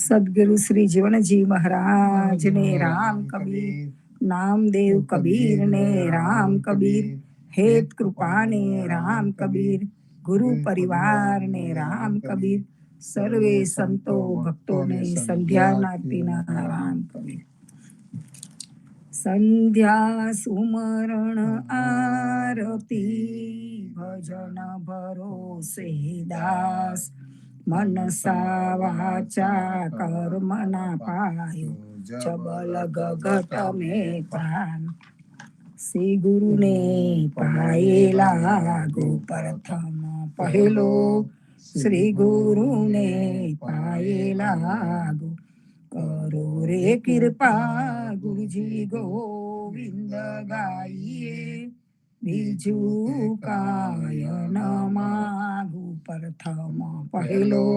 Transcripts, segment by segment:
સદગુરુ શ્રી જીવણજી મહારાજ ને રામ કબીર, નામદેવ કબીર ને રામ કબીર, હેત કૃપા ને રામ કબીર, ગુરુ પરિવાર ને રામ કબીર, સર્વે સંતો ભક્તો ને સંધ્યાનાર્તિના રામ કબીર. સંધ્યા સુમરણ આરતી ભજન ભરોસે દાસ, મનસા વાચા કર્મના પાયો જબલ ગગટ મેં પ્રાણ. શ્રી ગુરુને પાયેલા ગો પ્રથમ પહેલો, શ્રી ગુરુને પાયેલા ગો કરો રે કૃપા ગુરુજી ગોવિંદ ગાઈએ, બીજું કાય ન માગુ પ્રથમ પહેલો,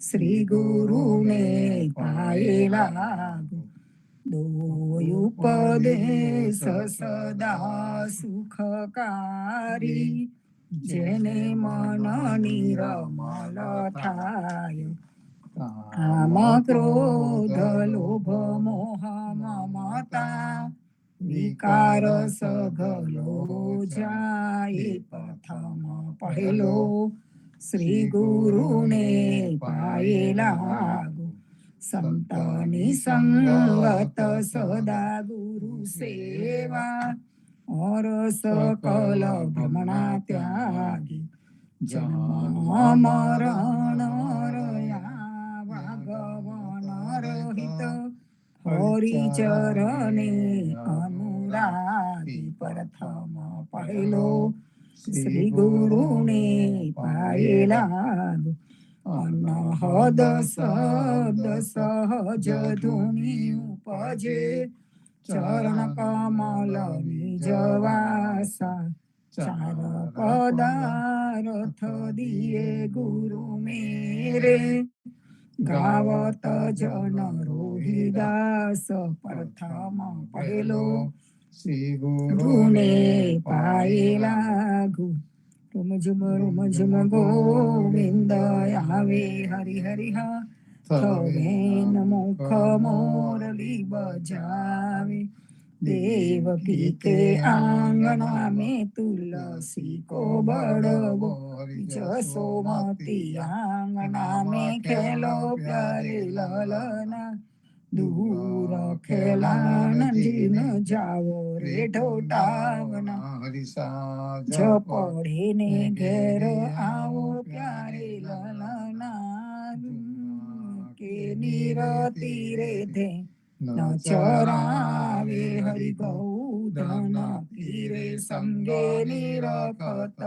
શ્રી ગુરુને પાયેલા ગો. દોય ઉપદેશ સદા સુખકારી, જેને મન નિર્મલ થાય, કામ ક્રોધ લોભ મોહ મમતા વિકાર સઘલો જાય. પ્રથમ પહેલો, શ્રી ગુરુને પાયેલા ગો. સંતની સંગત સદા ગુરુ સેવા, ઓર સકલ ભ્રમણા ત્યાગી, જન્મ મરણ રયા ભગવાન રહિત, હરિચરણે અનુરાગી. પ્રથમ પહેલો, શ્રી ગુરુને પાયેલા ગો. અનહદ શબ્દ સહજ ધુનિ ઉપજે, ચરણ કમલ નિજ વાસા, ચાર પદાર્થ દિયે ગુરુ મેરે, ગાવત જન રોહિદાસ. પ્રથમ પહેલો, શ્રી ગુરુને પાયેલા ગો. રૂમ ઝુમ ગોવિંદ આવે હરિ હરિ હા, થવેન મુખ મોરલી બજાવે, દેવકી કે આંગણા में तुलसी को बड़ो, जसोमती आंगना में खेलो प्यारे ललना, दूर खेलान जिन जाओ रे ढोटावना, झपड़े ने घेर आओ प्यारे ललना, के निरति रे धे न चरावे हरि गौधन तीरे संगे निरखत,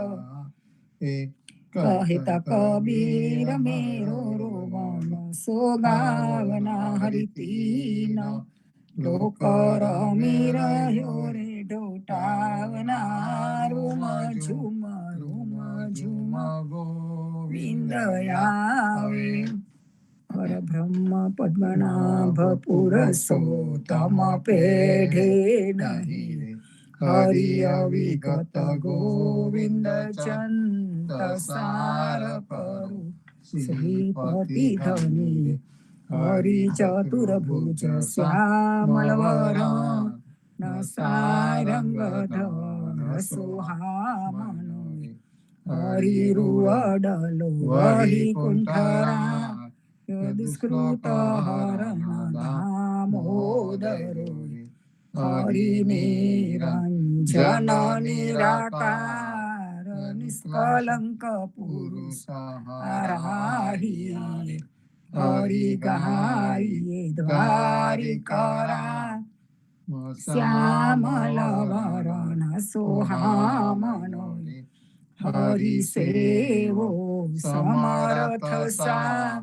कहित कबीर मेरो रोवन सोगावना, हरि तीन लोक रमी रह्यो रे ढोटावना, रूम झुम गोविंद आवे, हर ब्रह्म पद्मनाभ पुरुषोत्तम पेढ़े नहीं रे, हरि अविगत गोविंद चंद सार करु, श्रीपति धनी हरि चतुर्भुज श्यामल वरण, न सारंग धर सुहामनो, हरि रुअडलो वैकुंठरा, दुष्कृत हरण दामोदरो, हरि निरंजन निराकार, निष्कलंक पुरुष हराहि, हरि गाये द्वारिकरा, श्यामल वरण सोहामनो, हरि सेवो समर्थ सार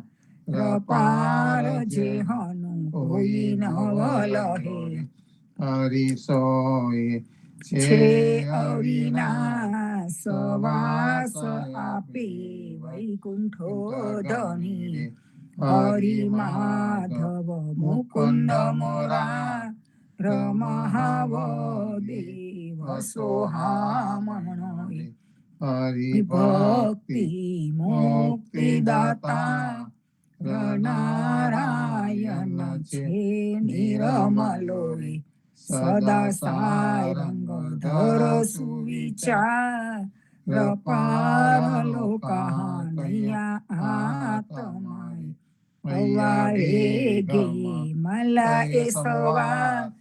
पार, जेहनु होई नवलहे, हरि सोए छे अविनाश वास आपे वैकुंठो धनी, हरि माधव मुकुंद मोरा, महादेव सोहामणो, हरि भक्ति मुक्ति दाता, नारायण નયન છે નિરમલો રે, સદા સાય રંગ ધર સુવિચાર, પારલો કહાનૈયા આત્માય, અવારે ગે મલા એ સવા,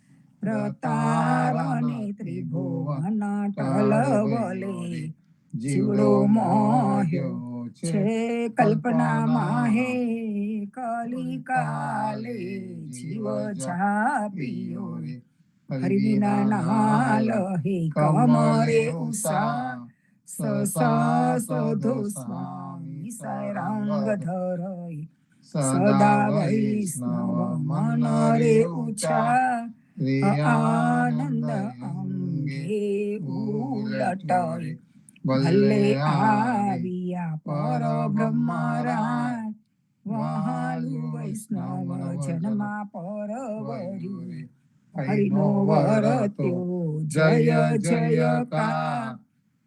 પ્રતારને ત્રિભુવન ટલવલે, જીવડો મોહ્યો છે કલ્પના માહે, કલી કાલે જીવ છાપિયો રે, હરિના નાલ હે કમરે ઉષા, સસા સધો સ્વામી સરંગ ધરય, સદા વૈષ્ણવ મન રે ઉછા, આનંદ અંગે ઉલટય, ભલે આવ્યા પર બ્રહ્મરાય, વહાલું વૈષ્ણવ જન્મા પર વર્યું રે, હરિનો વરત્યો જય જયકાર,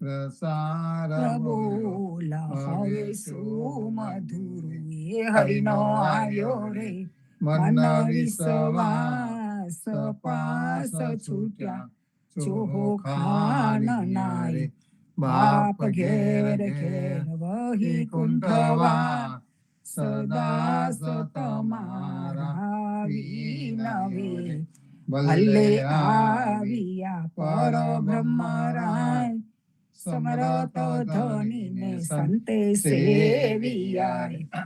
પ્રસાર બોલ હવે સુમધુર, એ હરિનો આવ્યો રે મન વિશ્વાસ, પાસ છૂટ્યા ચોહો ખાન નારે, બાપ ઘેર ઘેર વહી કુંઠવા, સદા સતમારા વિનવે, ભલે આવ્યા પર બ્રહ્મરાય, સમરત ધની ને સંતે સેવિયા,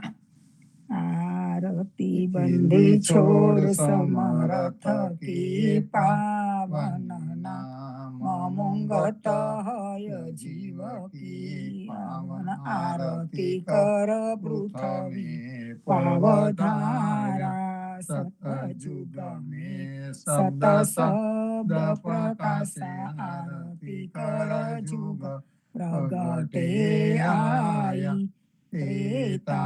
આરતી બંધી છોડ સમરથ કી પાવન નામ, મંગત હય જીવ કી પાવન, આરતી કર પૃથ્વી પાવધારા, સતયુગ में सत शब्द प्रकाशा, आरती कर जुग प्रगटे आई, त्रेता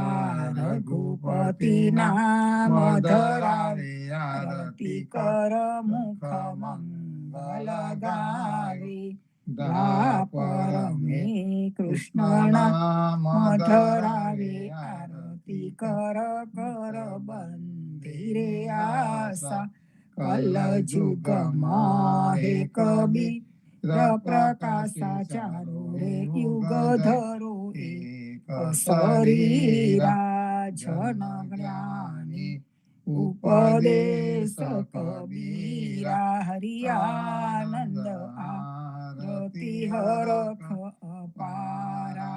रघुपति नाम धरावे, आरती कर मुख मंगल गावे, द्वापर में कृष्ण नाम धरावे, आरती कर कर बंदिरे आशा, कल जुग माहे कबीर प्रकाशा, चारो रे युग धरो एक शरीरा, जन ज्ञानी उपदेश कबीरा, हरियानंद आरती हरख अपारा,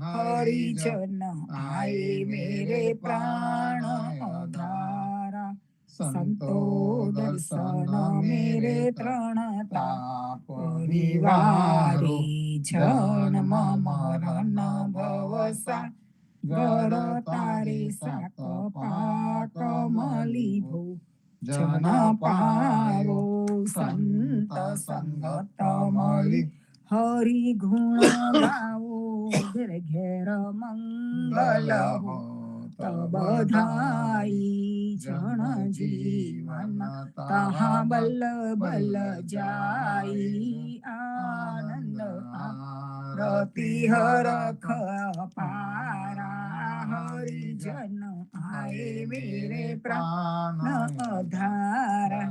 हरिजन आए मेरे प्राण आधारा, संतो दर्शन मेरे तृणता, परिवारे जन्म मरण भवसा, घर तारे साक पाक मलिभो, जन पारो संत संगत मलि, हरि गुण गाओ घेर घेर मंगल हो, तब बधाई जन जीवन तहा बल बल जाई, आनंद आरती हरख पारा, हरिजन आए मेरे प्राण धारा।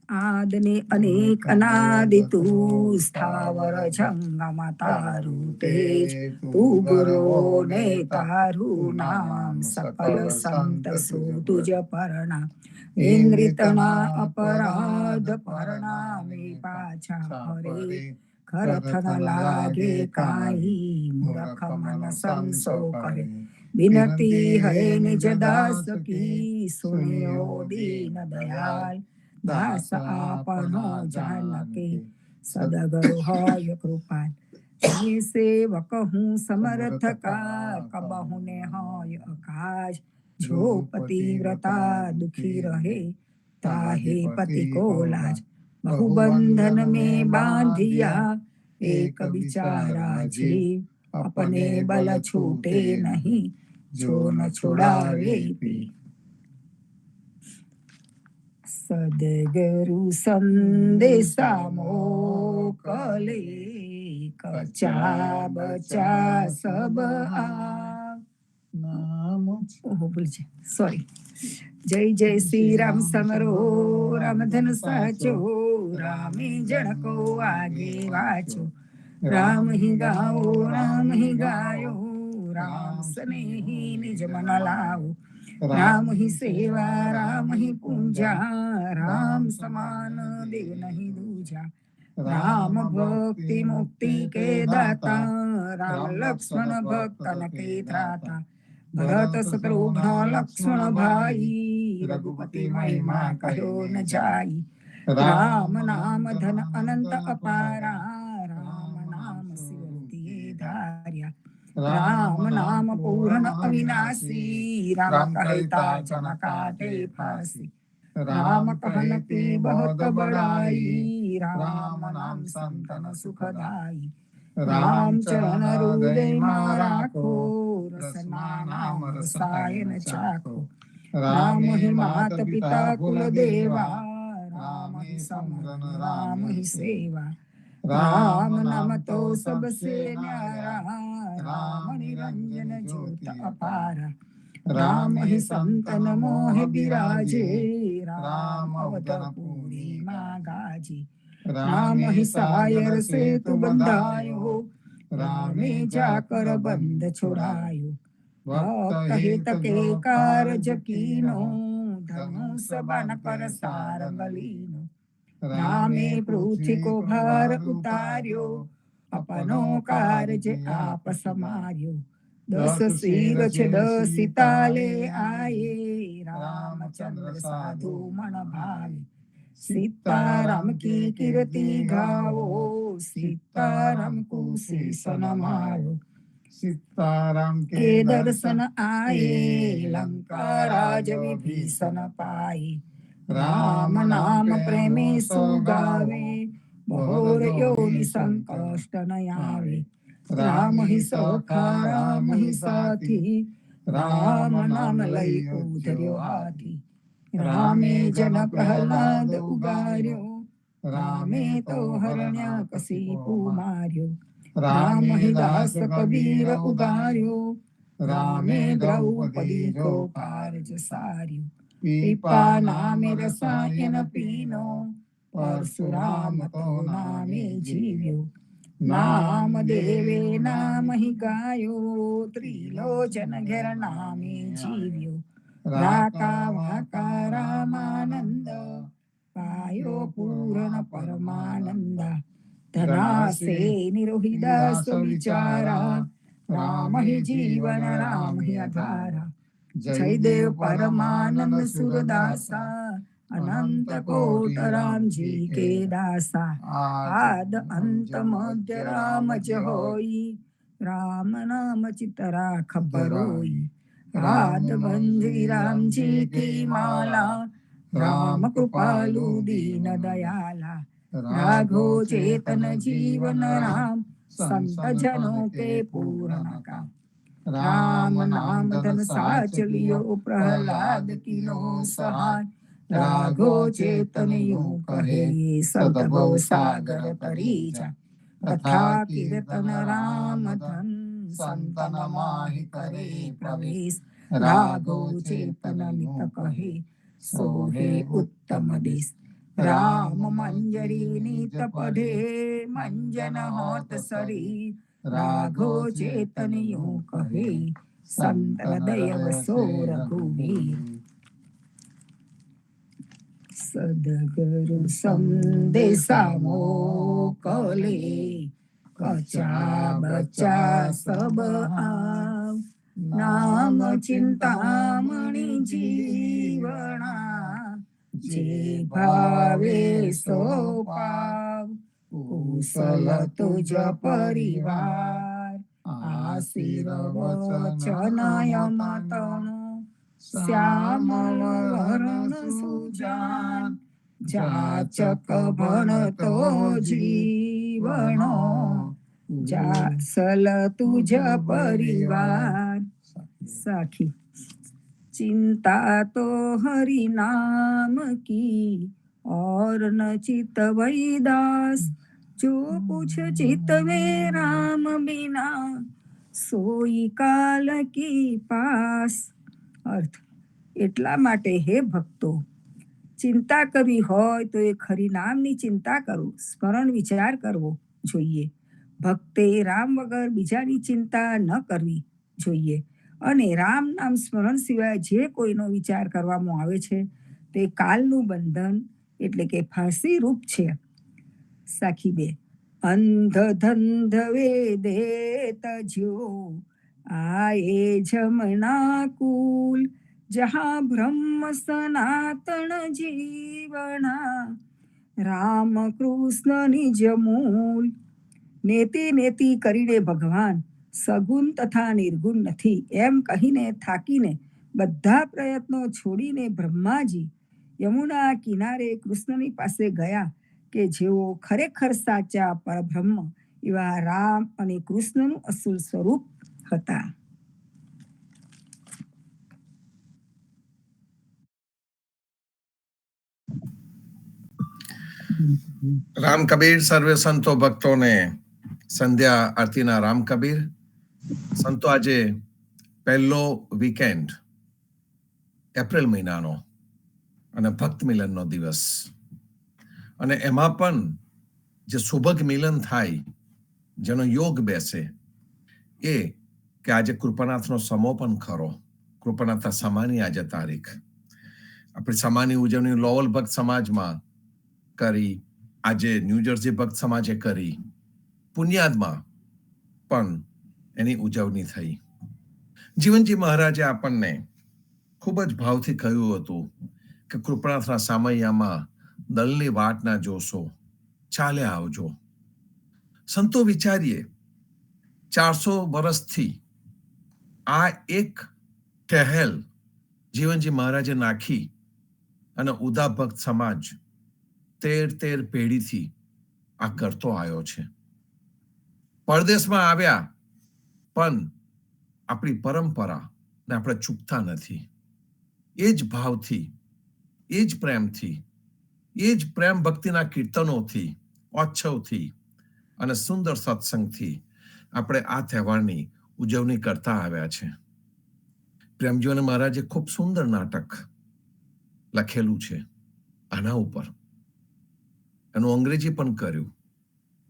આદને અનેક અનાદિ તું, સ્થાવર જંગમ તારું તેજ, તું ગુરુ ને તારું નામ, સકલ સંત સુ તુજ પરણા, ઇન્દ્રિતના અપરાધ પરણામે પાછા હરે, ખરથ ન લાગે કાઈ મૂર્ખ મન સંસો કરે, વિનતી હે નિજ દાસ કી સુનિયો દીન દયાલ, દાસ આપનો જાનકે સદગુરુ હોય કૃપાલ, હે સેવક હું સમર્થ કા કબહુ ને હોય આકાશ, જો પતિવ્રતા દુખી રહે તાહે પતિ को लाज, बहु बंधन में बांधिया एक बिचारा जीव, अपने बल छूटे नहीं जो न छुड़ावे पी, સદગુરુ સંદેશા મોકલે, કચા બચા સબ આવ. નામ ઓહો ભૂલ છે, સોરી. જય જય શ્રી રામ સમરો, રામધન સાચો, રામે જણકો આગે વાચો. રામ હિ ગાઓ, રામ હિ ગાયો, રામ સ્નેહી નિજ મન લાવો. રામ હિ સેવા, રામ હિ પૂજા, રામ સમાન દેવ નહીં દૂજા. राम भक्ति मुक्ति के दाता, राम लक्ष्मण भक्तन के त्राता. भरत शत्रुघ्न लक्ष्मण भाई, रघुपति महिमा कहो न जाई. राम नाम धन अनंत अपारा, राम नाम शिवति धार्या. राम नाम पूर्ण अविनाशी, राम कहता जन काटे फांसी. राम कहनती बहुत बड़ाई, राम नाम संतन सुखदाई. राम चरण हृदय में राखो, रसना नाम रसायन चाखो. राम ही मात पिता कुल देवा, राम ही समरन राम ही सेवा. राम नाम तो सबसे न्यारा, राम निरंजन ज्योत अपारा. राम ही संतन मोह विराजे, राम अवतरपुरी माँ गाजी. राम ही सायर से तु बंधायो, रामे जाकर बंद छुड़ायो. भक्त हित के कारज कीनो, धनुष बन कर सार गलीनो. रामे पृथ्वी को भार उतार्यो, अपनो कारज आप समार्यो. 10 सिर छे 10 ताले आए, रामचंद्र साधु मन भावे. सीताराम की कीर्ति गाओ, सीताराम को शीश नमाओ. सीताराम के दर्शन आए, लंका राज विभीषण पाए. राम नाम प्रेमे सो गावे, बहुर योनि संकष्ट न आवे. राम ही सखा राम ही साथी, राम नाम लई उधर्यो हाथी. रामे जन प्रहलाद उगार्यो, रामे तो हरण्या कसीपु मार्यो. राम ही दास कबीर उगार्यो, रामे द्रौपदी को कारज सार्यो. पीपा नामे रसायन पीनो, परशुराम तो नामे जीव्यो. नाम देवे नाम ही गायो, त्रिलोचन घेर नामे जीव्यो. राका वाका रामानंद, पायो पूर्ण परमानंद. धनासे निरोहिदास विचारा, राम ही जीवन राम ही आधारा. जय देव परमानंद सुरदासा, अनंत कोट राम जी के दासा. आद अंत मध्य राम ज होई, राम नाम चित राख बरोई. रात बंजी राम जी की माला, राम कृपालु दीन दयाला. राघो चेतन जीवन राम, संत जनों के पूर्ण काम. राम नाम धन साच लियो, प्रहलाद किनो सहाय. राघो चेतन यूं कहे, सतबो सागर तरी जा. कथा कीर्तन राम धन, संतन माहि करे प्रवेश. राघो चेतन मित कहे, सोहे उत्तम देश. राम मंजरी नित पढ़े, मंजन होत सरी. राघो चेतन यूं कहे, संत हृदय सो रघुवीर. सदगुरु संदेशा मोकले, कचा बचा सब आव. नाम चिंतामणि जीवना, जे भावे सो पाव. कुशल तुझ परिवार, आशीर वचन यमतन. श्यामल वरण सुजान, जाचक भणतो जीवनो. जासल तुझ परिवार. साखी चिंता तो हरि नाम की और न चित वही दास, जो कुछ चित वे राम बिना સોઈ કાલ કી પાસ. અર્થ: એટલા માટે હે ભક્તો, ચિંતા કરવી હોય તો એ ખરી નામની ચિંતા કરો, સ્મરણ વિચાર કરવો જોઈએ. ભક્તે રામ વગર બીજાની ચિંતા ન કરવી જોઈએ. અને રામ નામ સ્મરણ સિવાય જે કોઈનો વિચાર કરવામાં આવે છે તે કાલનું બંધન એટલે કે ફાંસી રૂપ છે. સાખી બે. અંધ ધંધ વેદે તજ્યો આયે જમના કુલ, જહા બ્રહ્મ સનાતન જીવના રામ કૃષ્ણ નિજ મૂલ. નેતિ નેતિ કરીને ભગવાન સગુણ તથા નિર્ગુણ નથી એમ કહીને થાકીને બધા પ્રયત્નો છોડીને બ્રહ્માજી યમુના કિનારે કૃષ્ણની પાસે ગયા કે જેઓ ખરેખર સાચા પરબ્રહ્મ એવા રામ અને કૃષ્ણનું અસલ સ્વરૂપ હતા. રામ કબીર સર્વે સંતો ભક્તોને સંધ્યા આરતીના રામ કબીર. સંતો, આજે પહેલો વીકેન્ડ એપ્રિલ મહિનાનો અને ભક્ત મિલનનો દિવસ, અને એમાં પણ જે સુભગ મિલન થાય, જેનો યોગ બેસે, એ કે આજે કૃપાનાથનો સમો પણ ખરો. કૃપાનાથના સમાની આજે તારીખ. આપણી સમાની ઉજવણી લોવલ ભક્ત સમાજમાં કરી, આજે ન્યૂજર્સી ભક્ત સમાજે કરી, પુણ્યાદમાં પણ એની ઉજવણી થઈ. જીવનજી મહારાજે આપણને ખૂબ જ ભાવથી કહ્યું હતું કે કૃપાનાથના સામૈયામાં દલની વાટ ના જોશો, ચાલે આવજો. સંતો, વિચારીએ 400 વર્ષથી આ એક ટહેલ જીવનજી મહારાજે નાખી અને ઉદા ભક્ત સમાજ 13 પેઢીથી આ કરતો આવ્યો છે. પરદેશમાં આવ્યા પણ આપણી પરંપરા ને આપણે ચૂકતા નથી. એ જ ભાવથી, એ જ પ્રેમથી, એ જ પ્રેમ ભક્તિના કીર્તનોથી, ઓચ્છવથી અને સુંદર સત્સંગથી આપણે આ તહેવારની ઉજવણી કરતા આવ્યા છે. પ્રેમજીવન મહારાજે ખૂબ સુંદર નાટક લખેલું છે આના ઉપર. એનું અંગ્રેજી પણ કર્યું.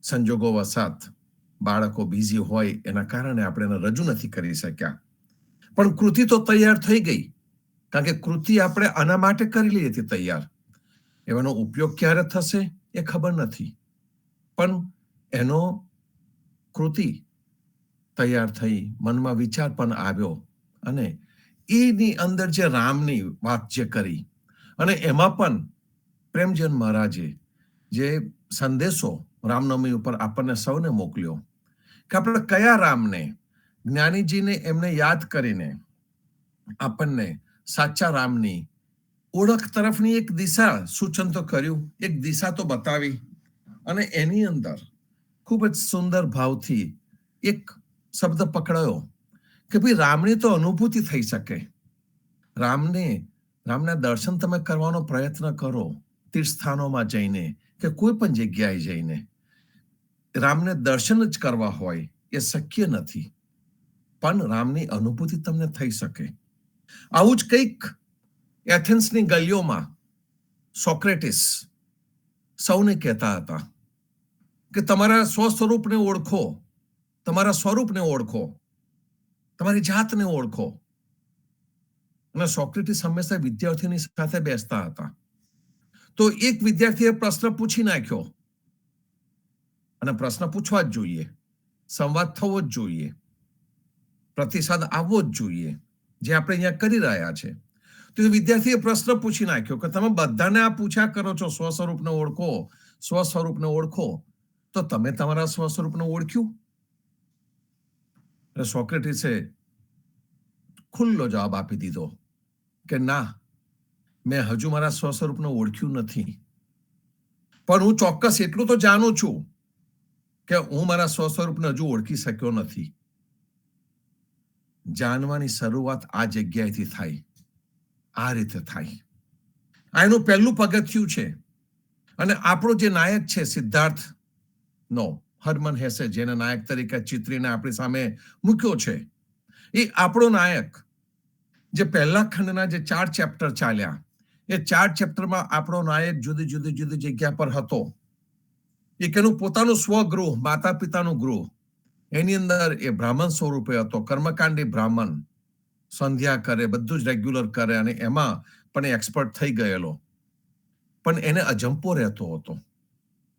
સંજોગો વસાત બાળકો બિઝી હોય એના કારણે આપણે એને રજૂ નથી કરી શક્યા, પણ કૃતિ તો તૈયાર થઈ ગઈ. કારણ કે કૃતિ આપણે આના માટે કરેલી હતી તૈયાર. એનો ઉપયોગ ક્યારે થશે એ ખબર નથી, પણ એનો કૃતિ તૈયાર થઈ, મનમાં વિચાર પણ આવ્યો, અને એની અંદર જે રામની વાત જે કરી, અને એમાં પણ પ્રેમજીવન મહારાજે જે સંદેશો રામનવમી ઉપર આપણને સૌને મોકલ્યો કે આપણે કયા રામને, જ્ઞાનીજીને એમને યાદ કરીને આપણને સાચા રામની ઓળખ તરફની એક દિશા સૂચન તો કર્યું, એક દિશા તો બતાવી, અને એની અંદર ખૂબ જ સુંદર ભાવથી એક શબ્દ પકડાયો કે ભાઈ રામની તો અનુભૂતિ થઈ શકે. રામના દર્શન તમે કરવાનો પ્રયત્ન કરો, તીર્થસ્થાનોમાં જઈને કે કોઈ પણ જગ્યાએ જઈને. રામને દર્શન જ કરવા હોય એ શક્ય નથી, પણ રામની અનુભૂતિ તમને થઈ શકે. આવું જ કંઈક એથેન્સની ગલીઓમાં સોક્રેટિસ સૌને કહેતા હતા કે તમારા સ્વસ્વરૂપને ઓળખો, તમારા સ્વરૂપને ઓળખો, તમારી જાતને ઓળખો. અને સોક્રેટિસ હંમેશા વિદ્યાર્થીઓની સાથે બેસતા હતા. તો એક વિદ્યાર્થીએ પ્રશ્ન પૂછી નાખ્યો, અને પ્રશ્ન પૂછવા જ જોઈએ, સંવાદ થવો જ જોઈએ, પ્રતિસાદ આવવો જ જોઈએ, જે આપણે અહીંયા કરી રહ્યા છે. તો વિદ્યાર્થીએ પ્રશ્ન પૂછી નાખ્યો કે તમે બધાને આ પૂછ્યા કરો છો સ્વસ્વરૂપને ઓળખો, સ્વસ્વરૂપને ઓળખો, તો તમે તમારા સ્વસ્વરૂપને ઓળખ્યું? સોક્રેટિસે ખુલ્લો જવાબ આપી દીધો કે ના, મેં હજુ મારા સ્વસ્વરૂપને ઓળખ્યું નથી, પણ હું ચોક્કસ એટલું તો જાણું છું કે હું મારા સ્વસ્વરૂપને હજુ ઓળખી શક્યો નથી. જાણવાની શરૂઆત આ જગ્યાએથી થાય. આ રીતે થાય. આ એનું પહેલું પગથિયું છે. અને આપણો જે નાયક છે સિદ્ધાર્થ નો હરમન હેસે, જેને નાયક તરીકે ચિત્રીને આપણી સામે મૂક્યો છે, એ આપણો નાયક જે પહેલા ખંડના જે 4 ચેપ્ટર ચાલ્યા, એ 4 ચેપ્ટરમાં આપણો નાયક જુદી જુદી જુદી જગ્યા પર હતો. એક એનું પોતાનું સ્વગૃહ, માતા પિતાનું ગૃહ, એની અંદર એ બ્રાહ્મણ સ્વરૂપે હતો, કર્મકાંડી બ્રાહ્મણ, સંધ્યા કરે, બધું જ રેગ્યુલર કરે, અને એમાં પણ એ એક્સપર્ટ થઈ ગયેલો. પણ એને અજંપો રહેતો હતો.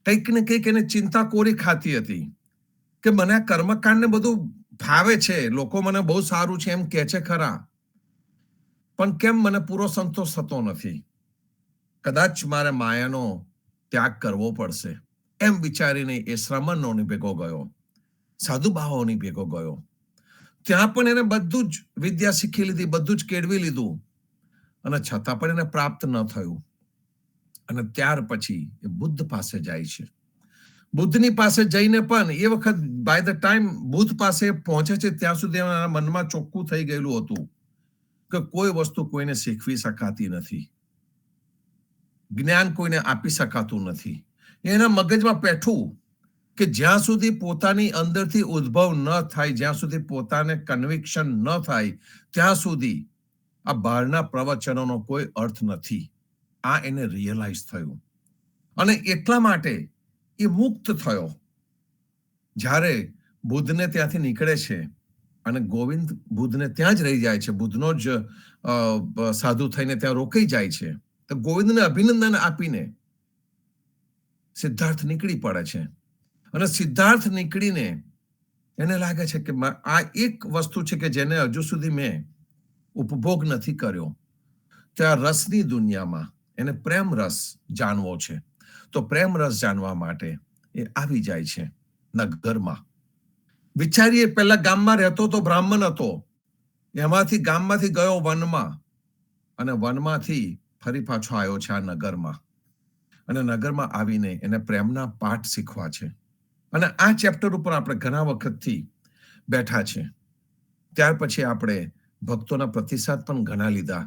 કંઈક ને કંઈક એને ચિંતા કોરી ખાતી હતી કે મને આ કર્મકાંડને બધું ભાવે છે, લોકો મને બહુ સારું છે એમ કહે છે ખરા, પણ કેમ મને પૂરો સંતોષ થતો નથી? કદાચ મારે માયાનો ત્યાગ કરવો પડશે એમ વિચારીને એ શ્રમણોની ભેગો ગયો, સાધુબાહોની ભેગો ગયો. ત્યાં પણ એને બધું જ વિદ્યા શીખી લીધી, બધું જ કેળવી લીધું, અને છતાં પણ એને પ્રાપ્ત ન થયું. અને ત્યાર પછી એ બુદ્ધ પાસે જાય છે. બુદ્ધની પાસે જઈને પણ એ વખત બાય ધ ટાઈમ બુદ્ધ પાસે પહોંચે છે ત્યાં સુધી એના મનમાં ચોખ્ખું થઈ ગયેલું હતું કે કોઈ વસ્તુ કોઈને શીખવી શકાતી નથી, જ્ઞાન કોઈને આપી શકાતું નથી. એના મગજમાં પેઠું કે જ્યાં સુધી પોતાની અંદરથી ઉદ્ભવ ન થાય, જ્યાં સુધી પોતાને કન્વિક્શન ન થાય, ત્યાં સુધી આ બહારના પ્રવચનોનો કોઈ અર્થ નથી. આ એને રિયલાઇઝ થયું, અને એટલા માટે એ મુક્ત થયો. જ્યારે બુદ્ધને ત્યાંથી નીકળે છે અને ગોવિંદ બુદ્ધને ત્યાં જ રહી જાય છે, બુદ્ધનો જ સાધુ થઈને ત્યાં રોકાઈ જાય છે, તો ગોવિંદને અભિનંદન આપીને સિદ્ધાર્થ નીકળી પડે છે. અને સિદ્ધાર્થ નીકળીને એને લાગે છે કે આ એક વસ્તુ છે કે જેને હજુ સુધી મેં ઉપભોગ નથી કર્યો. ત્યાં રસની દુનિયામાં એને પ્રેમ રસ જાણવો છે. તો પ્રેમ રસ જાણવા માટે એ આવી જાય છે નગરમાં. વિચારીએ, પહેલા ગામમાં રહેતો તો બ્રાહ્મણ હતો, એમાંથી ગામમાંથી ગયો વનમાં, અને વનમાંથી ફરી પાછો આવ્યો છે આ નગરમાં. અને નગરમાં આવીને એને પ્રેમના પાઠ શીખવા છે. અને આ ચેપ્ટર ઉપર આપણે ઘણા વખતથી બેઠા છે. ત્યાર પછી આપણે ભક્તોના પ્રતિસાદ પણ ઘણા લીધા,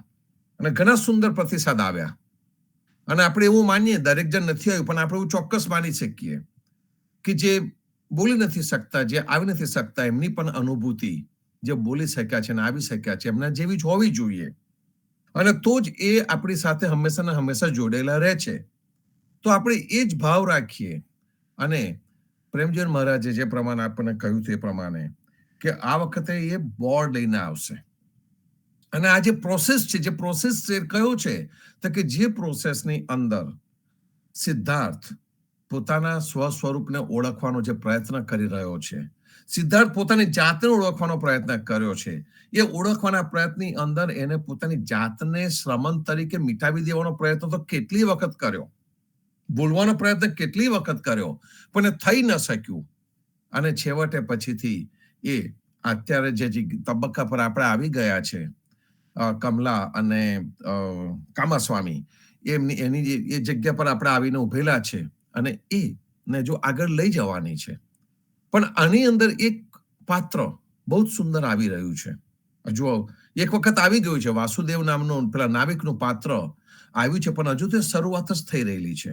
અને ઘણા સુંદર પ્રતિસાદ આવ્યા. અને આપણે એવું માનીએ, દરેક જણ નથી આવ્યું, પણ આપણે એવું ચોક્કસ માની શકીએ કે જે બોલી નથી શકતા, જે આવી નથી શકતા, એમની પણ અનુભૂતિ જે બોલી શક્યા છે અને આવી શક્યા છે, એમના જેવી જ હોવી જોઈએ. અને તો જ એ આપણી સાથે હંમેશા ને હંમેશા જોડેલા રહે છે. તો આપણે એ જ ભાવ રાખીએ. અને પ્રેમજીવન મહારાજે જે પ્રમાણે આપણને કહ્યું તે પ્રમાણે કે આ વખતે એ બોર્ડ લઈને આવશે. અને આ જે પ્રોસેસ છે, જે પ્રોસેસ કયો છે, તો કે જે પ્રોસેસની અંદર સિદ્ધાર્થ પોતાના સ્વ સ્વરૂપને ઓળખવાનો જે પ્રયત્ન કરી રહ્યો છે, સિદ્ધાર્થ પોતાની જાતને ઓળખવાનો પ્રયત્ન કર્યો છે, એ ઓળખવાના પ્રયત્નની અંદર એને પોતાની જાતને શ્રમણ તરીકે મિટાવી દેવાનો પ્રયત્ન તો કેટલી વખત કર્યો, બોલવાનો પ્રયત્ન કેટલી વખત કર્યો, પણ એ થઈ ન શક્યું. અને છેવટે પછીથી એ અત્યારે જે તબક્કા પર આપણે આવી ગયા છે, કમલા અને કામાસ્વામી, એની એ જગ્યા પર આપણે આવીને ઉભેલા છે, અને એને જો આગળ લઈ જવાની છે. પણ આની અંદર એક પાત્ર બહુ જ સુંદર આવી રહ્યું છે. હજુ એક વખત આવી ગયું છે, વાસુદેવ નામનું પેલા નાવિકનું પાત્ર આવ્યું છે, પણ હજુ તો શરૂઆત જ થઈ રહેલી છે.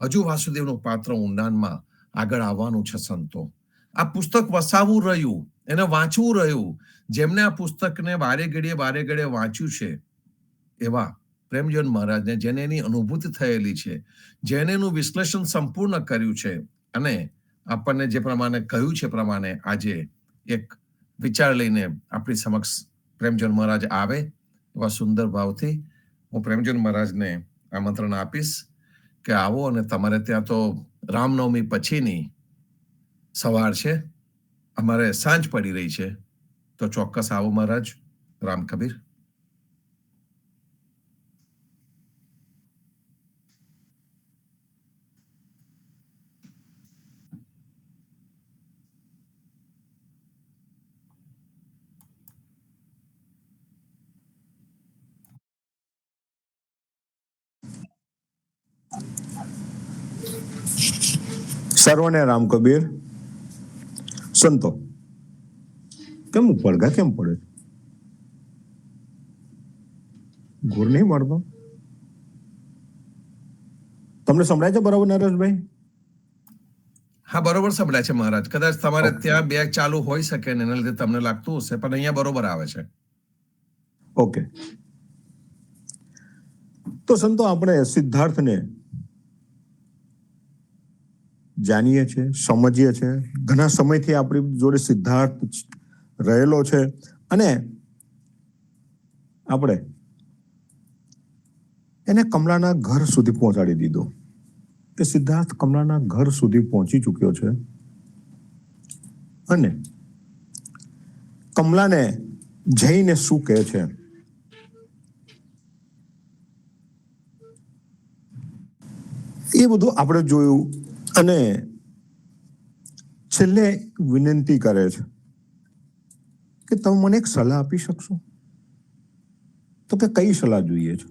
હજુ વાસુદેવનું પાત્ર ઊંડાણમાં આગળ આવવાનું છે. સંતો, આ પુસ્તક વસાવવું રહ્યું, એને વાંચવું રહ્યું. જેમને આ પુસ્તકને વારે ઘડીએ વાંચ્યું છે, એવા પ્રેમજીવન મહારાજને, જેને એની અનુભૂતિ થયેલી છે, જેને એનું વિશ્લેષણ સંપૂર્ણ કર્યું છે, અને આપણને જે પ્રમાણે કહ્યું છે પ્રમાણે આજે એક વિચાર લઈને આપણી સમક્ષ પ્રેમજીવન મહારાજ આવે, એવા સુંદર ભાવથી હું પ્રેમજીવન મહારાજને આમંત્રણ આપીશ કે આવો. અને તમારે ત્યાં તો રામનવમી પછીની સવાર છે, અમારે સાંજ પડી રહી છે, તો ચોક્કસ આવો મહારાજ. રામ કબીર. સર્વને રામ કબીર. સંતો, કેમ પડઘા કેમ પડે? ઘોર નહીં મળતો. તમને સંભળાય છે બરાબર નરેશભાઈ? હા, બરોબર સંભળાય છે મહારાજ. કદાચ તમારે ત્યાં બે ચાલુ હોઈ શકે ને એના લીધે તમને લાગતું હશે, પણ અહીંયા બરોબર આવે છે. ઓકે. તો સંતો આપણે સિદ્ધાર્થને જાણીએ છીએ, સમજીએ છીએ. ઘણા સમયથી આપણી જોડે સિદ્ધાર્થ રહેલો છે અને આપણે એને કમલાના ઘર સુધી પહોંચાડી દીધો. કે સિદ્ધાર્થ કમલાના ઘર સુધી પહોંચી ચૂક્યો છે અને કમલાને જઈને શું કહે છે એ બધું આપણે જોયું. અને છેલ્લે વિનંતી કરે છે કે તમે મને એક સલાહ આપી શકશો? તો કે કઈ સલાહ જોઈએ છે?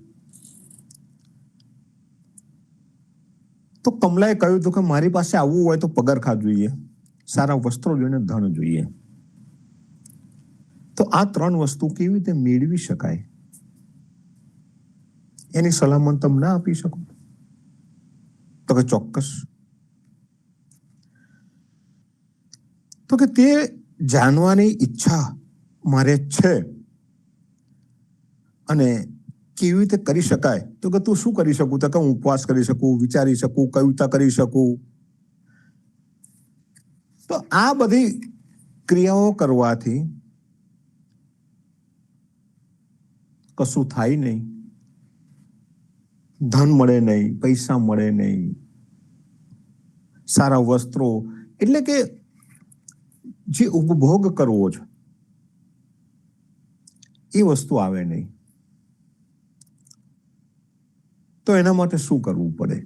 તો કમલાએ કહ્યું હતું કે મારી પાસે આવવું હોય તો પગરખા જોઈએ, સારા વસ્ત્રો જોઈને ધન જોઈએ. તો આ 3 વસ્તુ કેવી રીતે મેળવી શકાય એની સલાહ મને તમે ના આપી શકો? તો કે ચોક્કસ. તો કે તે જાણવાની ઈચ્છા મારે છે અને કેવી રીતે કરી શકાય? તો કે તું શું કરી શકું? તો કે હું ઉપવાસ કરી શકું, વિચારી શકું, કવિતા કરી શકું. તો આ બધી ક્રિયાઓ કરવાથી કશું થાય નહીં. ધન મળે નહીં, પૈસા મળે નહીં, સારા વસ્ત્રો, એટલે કે જે ઉપભોગ કરવો છે એ વસ્તુ આવે નહીં. તો એના માટે શું કરવું પડે?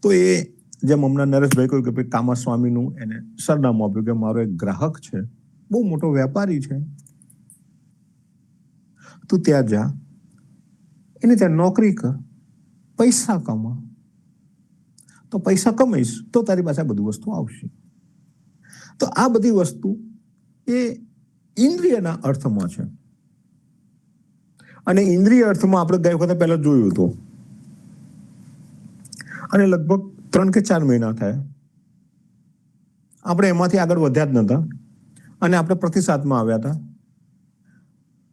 તો એ જેમ હમણાં નરેશભાઈ કહ્યું કે ભાઈ કામાસ્વામીનું એને સરનામું આપ્યું કે મારો એક ગ્રાહક છે, બહુ મોટો વેપારી છે, તું ત્યાં જા, એને ત્યાં નોકરી કર, પૈસા કમા. તો પૈસા કમાઈશ તો તારી પાસે આ બધી વસ્તુ આવશે. તો આ બધી વસ્તુ એ ઇન્દ્રિયના અર્થમાં છે. અને ઇન્દ્રિય અર્થમાં આપણે ગઈ વખતે પહેલા જોયું હતું અને લગભગ 3 કે 4 મહિના થયા આપણે એમાંથી આગળ વધ્યા જ નતા અને આપણે પ્રતિસાદમાં આવ્યા હતા.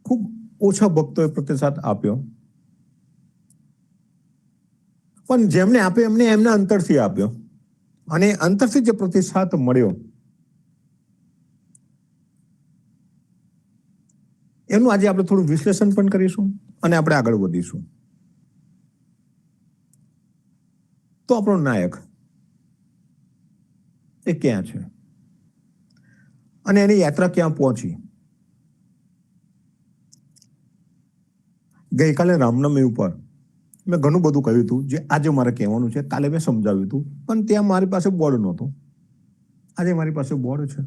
ખૂબ ઓછા ભક્તોએ પ્રતિસાદ આપ્યો, પણ જેમને આપ્યો એમને એમના અંતરથી આપ્યો અને અંતરથી જે પ્રતિસાદ મળ્યો એનું આજે આપણે થોડું વિશ્લેષણ પણ કરીશું અને આપણે આગળ વધીશું. તો આપણો નાયક એ ક્યાં છે અને એની યાત્રા ક્યાં પહોંચી? ગઈકાલે રામનવમી ઉપર મેં ઘણું બધું કહ્યું હતું જે આજે મારે કહેવાનું છે. કાલે મેં સમજાવ્યું હતું પણ ત્યાં મારી પાસે બોર્ડ નહોતું. આજે મારી પાસે બોર્ડ છે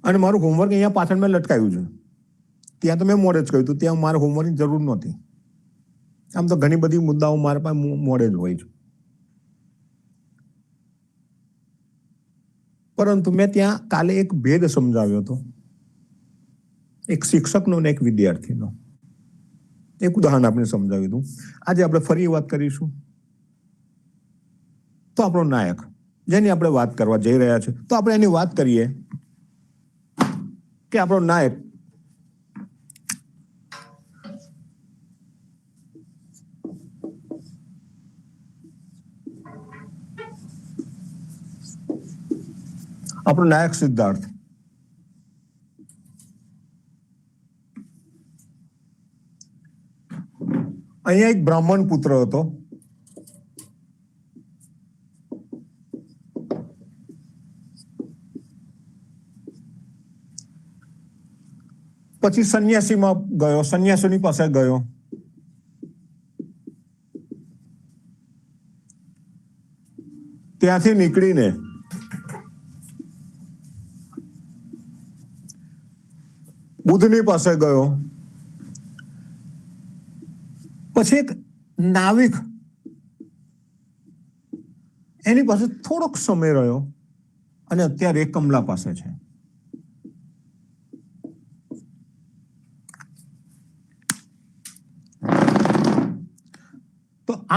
અને મારું હોમવર્ક અહીંયા પાછળ મેં લટકાવ્યું છે. ત્યાં તો મેં મોડે જ કહ્યું હતું, ત્યાં મારે હોમવર્કની જરૂર નહોતી. આમ તો ઘણી બધી મુદ્દાઓ મારા પાસે મોડે જ હોય છે, પરંતુ મેં ત્યાં કાલે એક ભેદ સમજાવ્યો હતો, એક શિક્ષકનો અને એક વિદ્યાર્થીનો. એક ઉદાહરણ આપણે સમજાવ્યું હતું. આજે આપણે ફરી વાત કરીશું. તો આપણો નાયક જેની આપણે વાત કરવા જઈ રહ્યા છે, તો આપણે એની વાત કરીએ કે આપણો નાયક સિદ્ધાર્થ. અહીંયા એક બ્રાહ્મણ પુત્ર હતો. પછી સંન્યાસીમાં ગયો, સંન્યાસીની પાસે ગયો. ત્યાંથી નીકળીને બુદ્ધની પાસે ગયો. પછી એક નાવિક એની પાસે થોડોક સમય રહ્યો અને અત્યારે એ કમલા પાસે છે.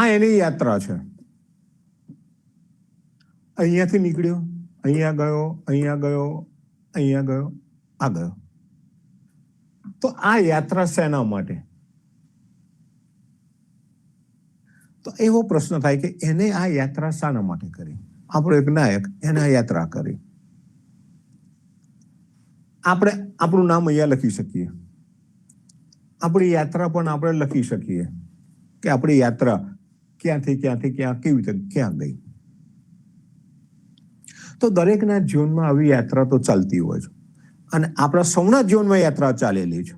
આ એની યાત્રા છે. અહીંયાથી નીકળ્યો, અહીંયા ગયો, અહીંયા ગયો, અહીંયા ગયો, આ ગયો. તો આ યાત્રા શેના માટે? તો એવો પ્રશ્ન થાય કે એને આ યાત્રા શાના માટે કરી? આપણો એક નાયક એને આ યાત્રા કરી. આપણે આપણું નામ અહીંયા લખી શકીએ, આપણી યાત્રા પણ આપણે લખી શકીએ કે આપણી યાત્રા ક્યાંથી ક્યાં કેવી રીતે ક્યાં ગઈ. તો દરેકના જીવનમાં આવી યાત્રા તો ચાલતી હોય છે, અને આપણા સૌના જીવનમાં યાત્રા ચાલેલી છે.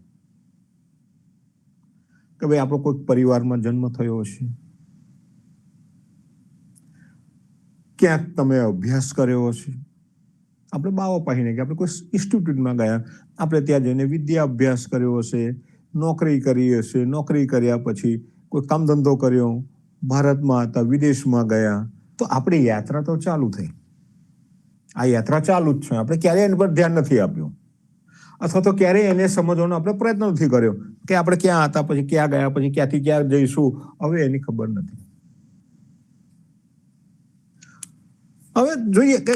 કે ભાઈ આપણો કોઈ પરિવારમાં જન્મ થયો હશે, ક્યાંક તમે અભ્યાસ કર્યો હશે. આપણે બાવા પાહીને કે આપણે કોઈ ઇન્સ્ટિટ્યૂટમાં ગયા, આપણે ત્યાં જઈને વિદ્યા અભ્યાસ કર્યો હશે, નોકરી કરી હશે, નોકરી કર્યા પછી કોઈ કામ ધંધો કર્યો, ભારતમાં હતા, વિદેશમાં ગયા. તો આપણી યાત્રા તો ચાલુ થઈ. આ યાત્રા ચાલુ જ છે. આપણે ક્યારેય એના પર ધ્યાન નથી આપ્યું, અથવા તો ક્યારેય એને સમજવાનો આપણે પ્રયત્ન નથી કર્યો કે આપણે ક્યાં હતા, પછી ક્યાં ગયા, પછી ક્યાંથી ક્યાં જઈશું, હવે એની ખબર નથી. હવે જોઈએ કે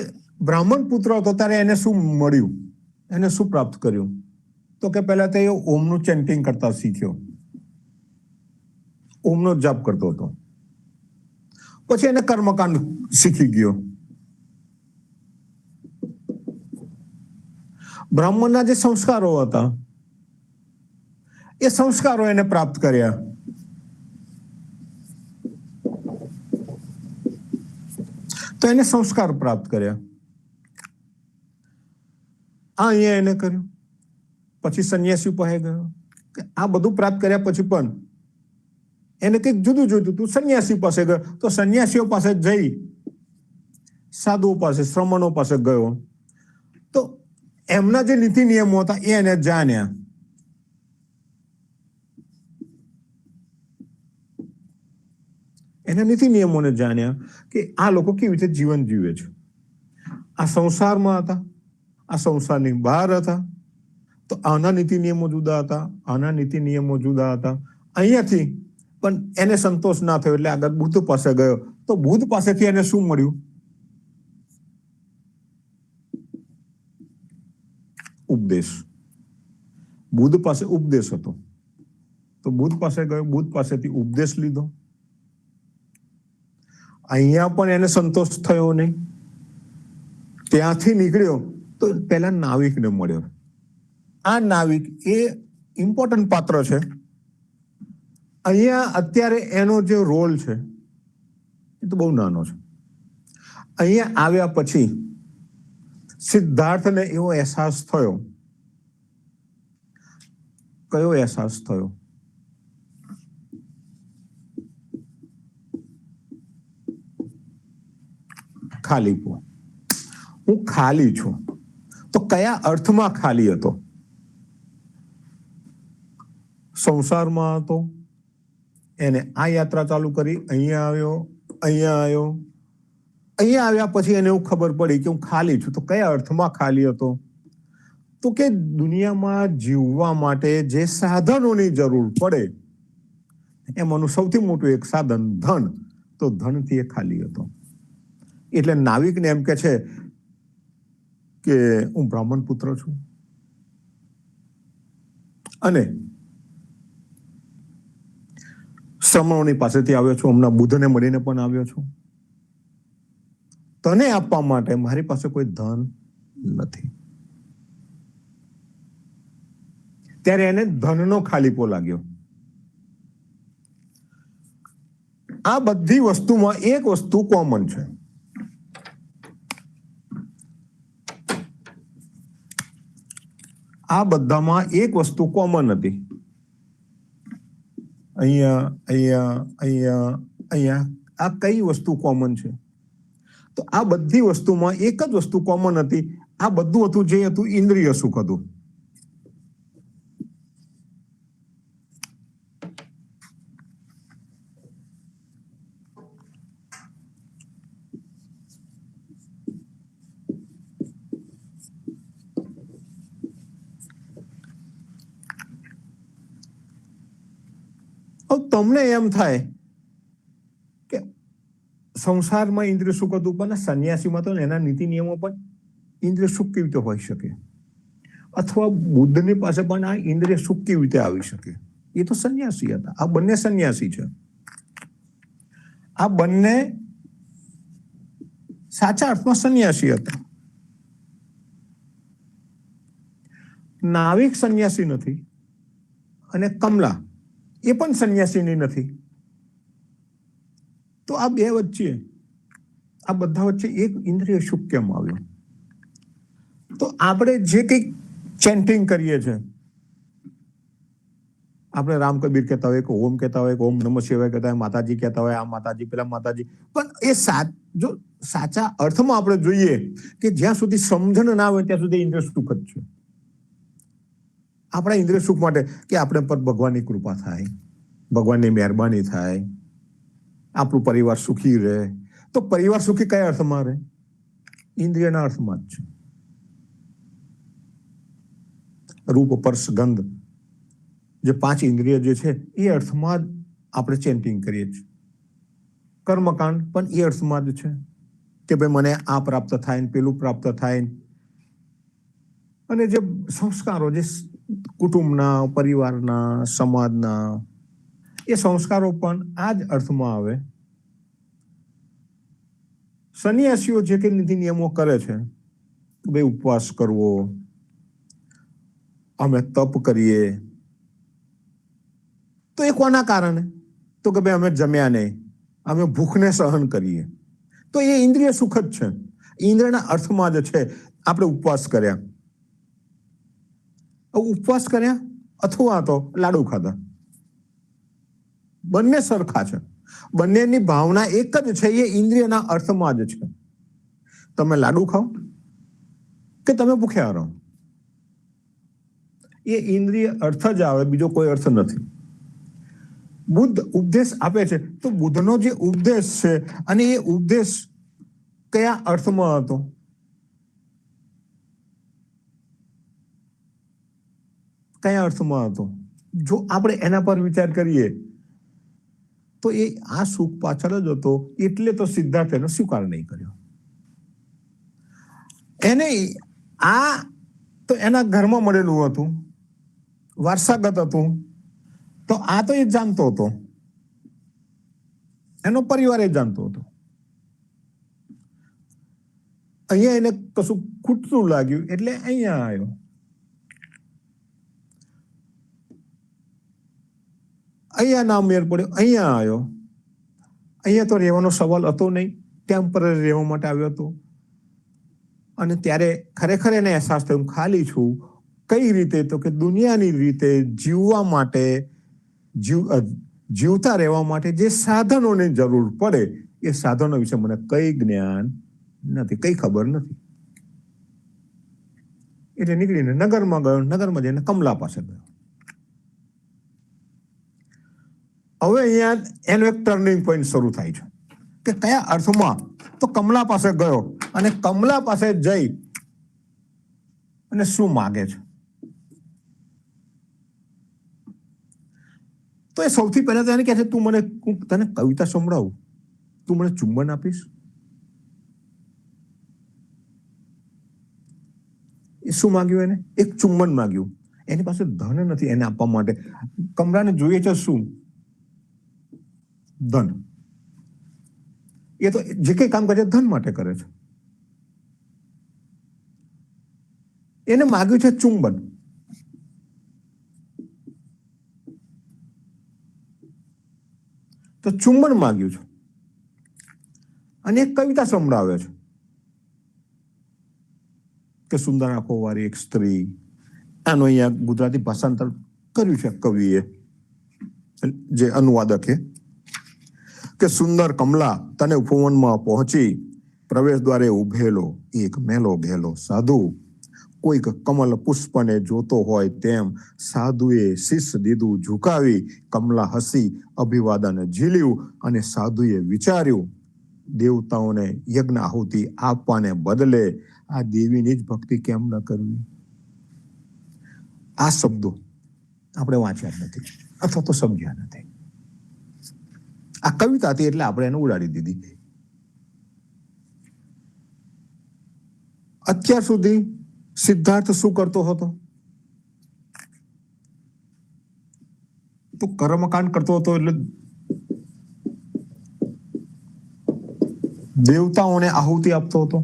બ્રાહ્મણ પુત્ર હતો ત્યારે એને શું મળ્યું, એને શું પ્રાપ્ત કર્યું? તો કે પહેલા તો એ ઓમનું ચેન્ટિંગ કરતા શીખ્યો, ઓમનો જાપ કરતો હતો. પછી એને કર્મકાંડ શીખી ગયો. બ્રાહ્મણના જે સંસ્કારો હતા એ સંસ્કારો એને પ્રાપ્ત કર્યા. તો એને સંસ્કાર પ્રાપ્ત કર્યા. અહીંયા એને કર્યું. પછી સંન્યાસી પાસે ગયો. આ બધું પ્રાપ્ત કર્યા પછી પણ એને કંઈક જુદું જોઈતું હતું. સંન્યાસી પાસે ગયો, તો સંન્યાસીઓ પાસે જઈ સાધુઓ પાસે, શ્રમણો પાસે ગયો. તો એમના જે નીતિ નિયમો હતા એ એને જાણ્યા. એના નીતિ નિયમોને જાણ્યા કે આ લોકો કેવી રીતે જીવન જીવે છે. આ સંસારમાં હતા, આ સંસારની બહાર હતા. તો આના નીતિ નિયમો જુદા હતા, આના નીતિ નિયમો જુદા હતા. અહીંયાથી પણ એને સંતોષ ના થયો એટલે આગળ બુદ્ધ પાસે ગયો. તો બુદ્ધ પાસેથી એને શું મળ્યું? ઉપદેશ. બુદ્ધ પાસે ઉપદેશ હતો. તો બુદ્ધ પાસે ગયો, બુદ્ધ પાસેથી ઉપદેશ લીધો. અહીંયા પણ એને સંતોષ થયો નહીં. ત્યાંથી નીકળ્યો તો પેલા નાવિકને મળ્યો. આ નાવિક એ ઇમ્પોર્ટન્ટ પાત્ર છે. અહીંયા અત્યારે એનો જે રોલ છે એ તો બહુ નાનો છે. અહીંયા આવ્યા પછી સિદ્ધાર્થને એવો અહેસાસ થયો. કયો અહેસાસ થયો? ખાલીપો. હું ખાલી છું. તો કયા અર્થમાં ખાલી હતો? સંસારમાં હતો, એને આ યાત્રા ચાલુ કરી, અહીંયા આવ્યો, અહીંયા આવ્યો. અહીંયા આવ્યા પછી એને એવું ખબર પડી કે હું ખાલી છું. તો કયા અર્થમાં ખાલી હતો? તો કે દુનિયામાં જીવવા માટે જે સાધનોની જરૂર પડે એમાંનું સૌથી મોટું એક સાધન ધન. તો ધનથી એ ખાલી હતો. એટલે નાવિકને એમ કે છે કે હું બ્રાહ્મણ પુત્ર છું અને શ્રમણોની પાસેથી આવ્યો છું, હમણાં બુદ્ધને મળીને પણ આવ્યો છું. તને આપવા માટે મારી પાસે કોઈ ધન નથી. ત્યારે એને ધનનો ખાલીપો લાગ્યો. આ બધી વસ્તુમાં એક વસ્તુ કોમન છે. આ બધામાં એક વસ્તુ કોમન હતી. અહીંયા અહીંયા અહીંયા અહીંયા આ કઈ વસ્તુ કોમન છે? તો આ બધી વસ્તુમાં એક જ વસ્તુ કોમન હતી. આ બધું હતું જે હતું ઇન્દ્રિય સુખ હતું. તમને એમ થાય સંસારમાં ઇન્દ્રિય સુખ હતું, પણ સંન્યાસીમાં તો એના નીતિ નિયમો પણ ઇન્દ્રિય સુખ કેવી રીતે હોઈ શકે, અથવા બુદ્ધની પાસે પણ આ ઇન્દ્રિય સુખ કેવી રીતે આવી શકે? એ તો સંન્યાસી હતા. આ બંને સંન્યાસી છે. આ બંને સાચા અર્થમાં સંન્યાસી હતા. નાવિક સંન્યાસી નથી અને કમલા એ પણ સંન્યાસીની નથી. તો આ બે વચ્ચે, આ બધા વચ્ચે એક ઇન્દ્રિય સુખ કેમ આવ્યો? તો આપણે જે કંઈક ચેન્ટિંગ કરીએ છીએ, આપણે રામ કબીર કહેતા હોય, કે ઓમ કહેતા હોય, કે ઓમ નમઃ શિવાય કહેતા હોય, માતાજી કહેતા હોય, આ માતાજી પેલા માતાજી, પણ એ જો સાચા અર્થમાં આપણે જોઈએ કે જ્યાં સુધી સમજણ ના હોય ત્યાં સુધી ઇન્દ્રિય સુખ જ છે. આપણા ઇન્દ્રિય સુખ માટે કે આપણે પર ભગવાનની કૃપા થાય, ભગવાનની મહેરબાની થાય, આપણું પરિવાર સુખી રહે. તો પરિવાર સુખી કયા અર્થમાં રહે? ઇન્દ્રિયના અર્થમાં જ છે. રૂપ, સ્પર્શ, ગંધ, જે 5 ઇન્દ્રિય જે છે એ અર્થમાં જ આપણે ચેન્ટિંગ કરીએ છીએ. કર્મકાંડ પણ એ અર્થમાં જ છે કે ભાઈ મને આ પ્રાપ્ત થાય ને પેલું પ્રાપ્ત થાય. અને જે સંસ્કારો, જે કુટુંબના, પરિવારના, સમાજના, એ સંસ્કારો પણ આ જ અર્થમાં આવે. સંન્યાસીઓ જે કે નીતિ નિયમો કરે છે, ભાઈ ઉપવાસ કરવો, અમે તપ કરીએ, તો એ કોના કારણે? તો કે ભાઈ અમે જમ્યા નહીં, અમે ભૂખને સહન કરીએ. તો એ ઇન્દ્રિય સુખ જ છે. ઇન્દ્રિયના અર્થમાં જ છે. આપણે ઉપવાસ કર્યા, ઉપવાસ કર્યા અથવા તો લાડુ ખાધા, બંને સરખા છે. બંનેની ભાવના એક જ છે. એ ઇન્દ્રિયના અર્થમાં જ છે. તમે લાડુ ખાઓ કે તમે ભૂખ્યા રહો, એ ઇન્દ્રિય અર્થ જ આવે, બીજો કોઈ અર્થ નથી. બુદ્ધ ઉપદેશ આપે છે, તો બુદ્ધનો જે ઉપદેશ છે, અને એ ઉપદેશ કયા અર્થમાં હતો? કયા અર્થમાં હતો? જો આપણે એના પર વિચાર કરીએ તો એ આ સુખ પાછળ જ હતો. એટલે તો સિદ્ધાર્થ એનો સ્વીકાર નહીં કર્યો. એને આ તો એના ઘરમાં મળેલું હતું, વારસાગત હતું. તો આ તો એ જાણતો હતો, એનો પરિવાર એ જાણતો હતો. અહીંયા એને કશું ખૂટતું લાગ્યું એટલે અહીંયા આવ્યો. અહીંયા ના મેળ પડ્યો, અહીંયા આવ્યો. અહીંયા તો રહેવાનો સવાલ હતો નહીં, ટેમ્પરરી રહેવા માટે આવ્યો હતો. અને ત્યારે ખરેખર એને અહેસાસ થયો, ખાલી છું. કઈ રીતે? તો કે દુનિયાની રીતે જીવવા માટે, જીવતા રહેવા માટે જે સાધનોની જરૂર પડે, એ સાધનો વિશે મને કઈ જ્ઞાન નથી, કઈ ખબર નથી. એટલે નીકળીને નગરમાં ગયો. નગરમાં જઈને કમલા પાસે ગયો. હવે અહીંયા એનો એક ટર્નિંગ પોઈન્ટ શરૂ થાય છે કે કયા અર્થમાં? તો કમલા પાસે ગયો અને કમલા પાસે જઈ અને શું માગે છે? તો એ સૌથી પહેલા તો એને કહે છે, તું મને, હું તને કવિતા સંભળાવું, તું મને ચુંબન આપીશ? એ શું માગ્યું એને? એક ચુંબન માગ્યું. એની પાસે ધન નથી એને આપવા માટે. કમલાને જોઈએ છે શું? ધન. એ તો જે કઈ કામ કરે છે ધન માટે કરે છે. એને માગ્યું છે ચુંબન. તો ચુંબન માગ્યું છે અને એક કવિતા સંભળાવે છે કે સુંદર આંખો વાળી એક સ્ત્રી. આનો અહીંયા ગુજરાતી ભાષાંતર કર્યું છે કવિએ, જે અનુવાદકે, કે સુંદર કમલા તને ઉપવનમાં પહોંચી, પ્રવેશ દ્વારે ઉભેલો એક મેલો ઘેલો સાધુ, કોઈક કમલ પુષ્પને જોતો હોય તેમ સાધુએ શીશ દીધું ઝુકાવી. કમલા હસી અભિવાદન ઝીલ્યું અને સાધુએ વિચાર્યું, દેવતાઓને યજ્ઞ આહુતિ આપવાને બદલે આ દેવીની જ ભક્તિ કેમ ન કરવી? આ શબ્દો આપણે વાંચ્યા જ નથી અથવા તો સમજ્યા નથી. આ કવિતા હતી એટલે આપણે એને ઉડાડી દીધી. અત્યાર સુધી સિદ્ધાર્થ શું કરતો હતો? તો કર્મકાંડ કરતો હતો, એટલે દેવતાઓને આહુતિ આપતો હતો,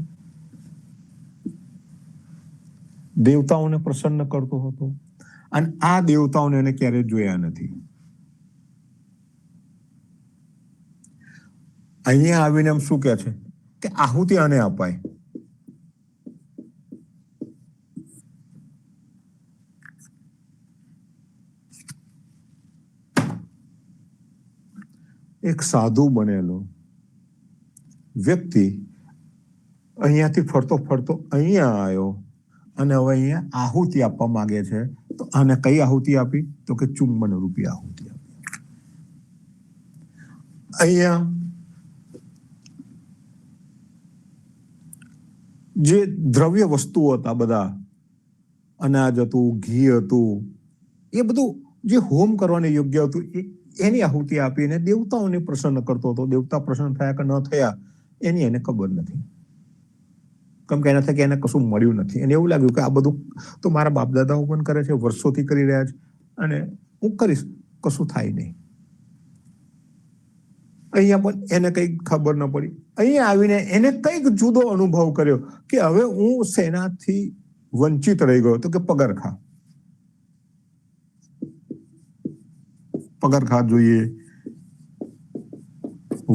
દેવતાઓને પ્રસન્ન કરતો હતો, અને આ દેવતાઓને એને ક્યારેય જોયા નથી. અહીંયા આવીને એમ શું કહે છે કે આહુતિ આને અપાય. એક સાધુ બનેલો વ્યક્તિ અહીંયાથી ફરતો ફરતો અહીંયા આવ્યો અને હવે અહીંયા આહુતિ આપવા માંગે છે. તો આને કઈ આહુતિ આપી? તો કે ચુંબન રૂપી આહુતિ આપી. અહીંયા જે દ્રવ્ય વસ્તુઓ હતા, બધા અનાજ હતું, ઘી હતું, એ બધું જે હોમ કરવાને યોગ્ય હતું એની આહુતિ આપીને દેવતાઓને પ્રસન્ન કરતો હતો. દેવતા પ્રસન્ન થયા કે ન થયા એની એને ખબર નથી, કેમ કે એના થકી એને કશું મળ્યું નથી. એને એવું લાગ્યું કે આ બધું તો મારા બાપ દાદાઓ પણ કરે છે, વર્ષોથી કરી રહ્યા છે, અને હું કરીશ, કશું થાય નહીં. અહીંયા પણ એને કઈ ખબર ન પડી. અહીંયા આવીને એને કઈક જુદો અનુભવ કર્યો કે હવે હું શેનાથી વંચિત રહી ગયો. તો કે પગરખા. પગરખા જોઈએ,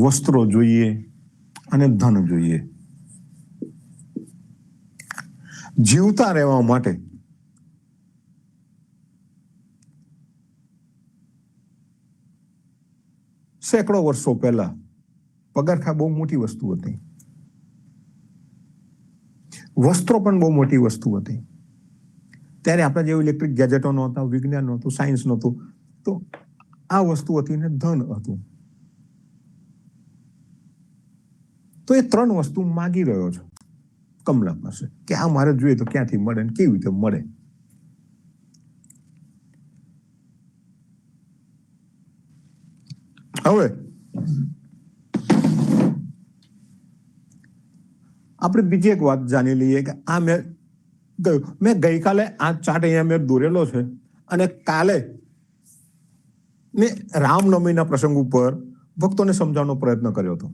વસ્ત્રો જોઈએ અને ધન જોઈએ. જીવતા રહેવા માટે સેંકડો વર્ષો પહેલા પગરખા બહુ મોટી વસ્તુ હતી, વસ્ત્રો પણ બહુ મોટી વસ્તુ હતી. ત્યારે આપણે જેવું ઇલેક્ટ્રિક ગેજેટો નહોતા, વિજ્ઞાન નહોતું, સાયન્સ નહોતું, તો આ વસ્તુ હતી ને ધન હતું. તો એ ત્રણ વસ્તુ માગી રહ્યો છે કમલા પાસે કે આ મારે જોઈએ તો ક્યાંથી મળે ને કેવી રીતે મળે. હવે આપણે બીજી એક વાત જાણી લઈએ કે આ મેં ગઈકાલે આ ચાર્ટ અહીંયા મેં દોરેલો છે, અને કાલે મેં રામનવમીના પ્રસંગ ઉપર ભક્તોને સમજાવવાનો પ્રયત્ન કર્યો હતો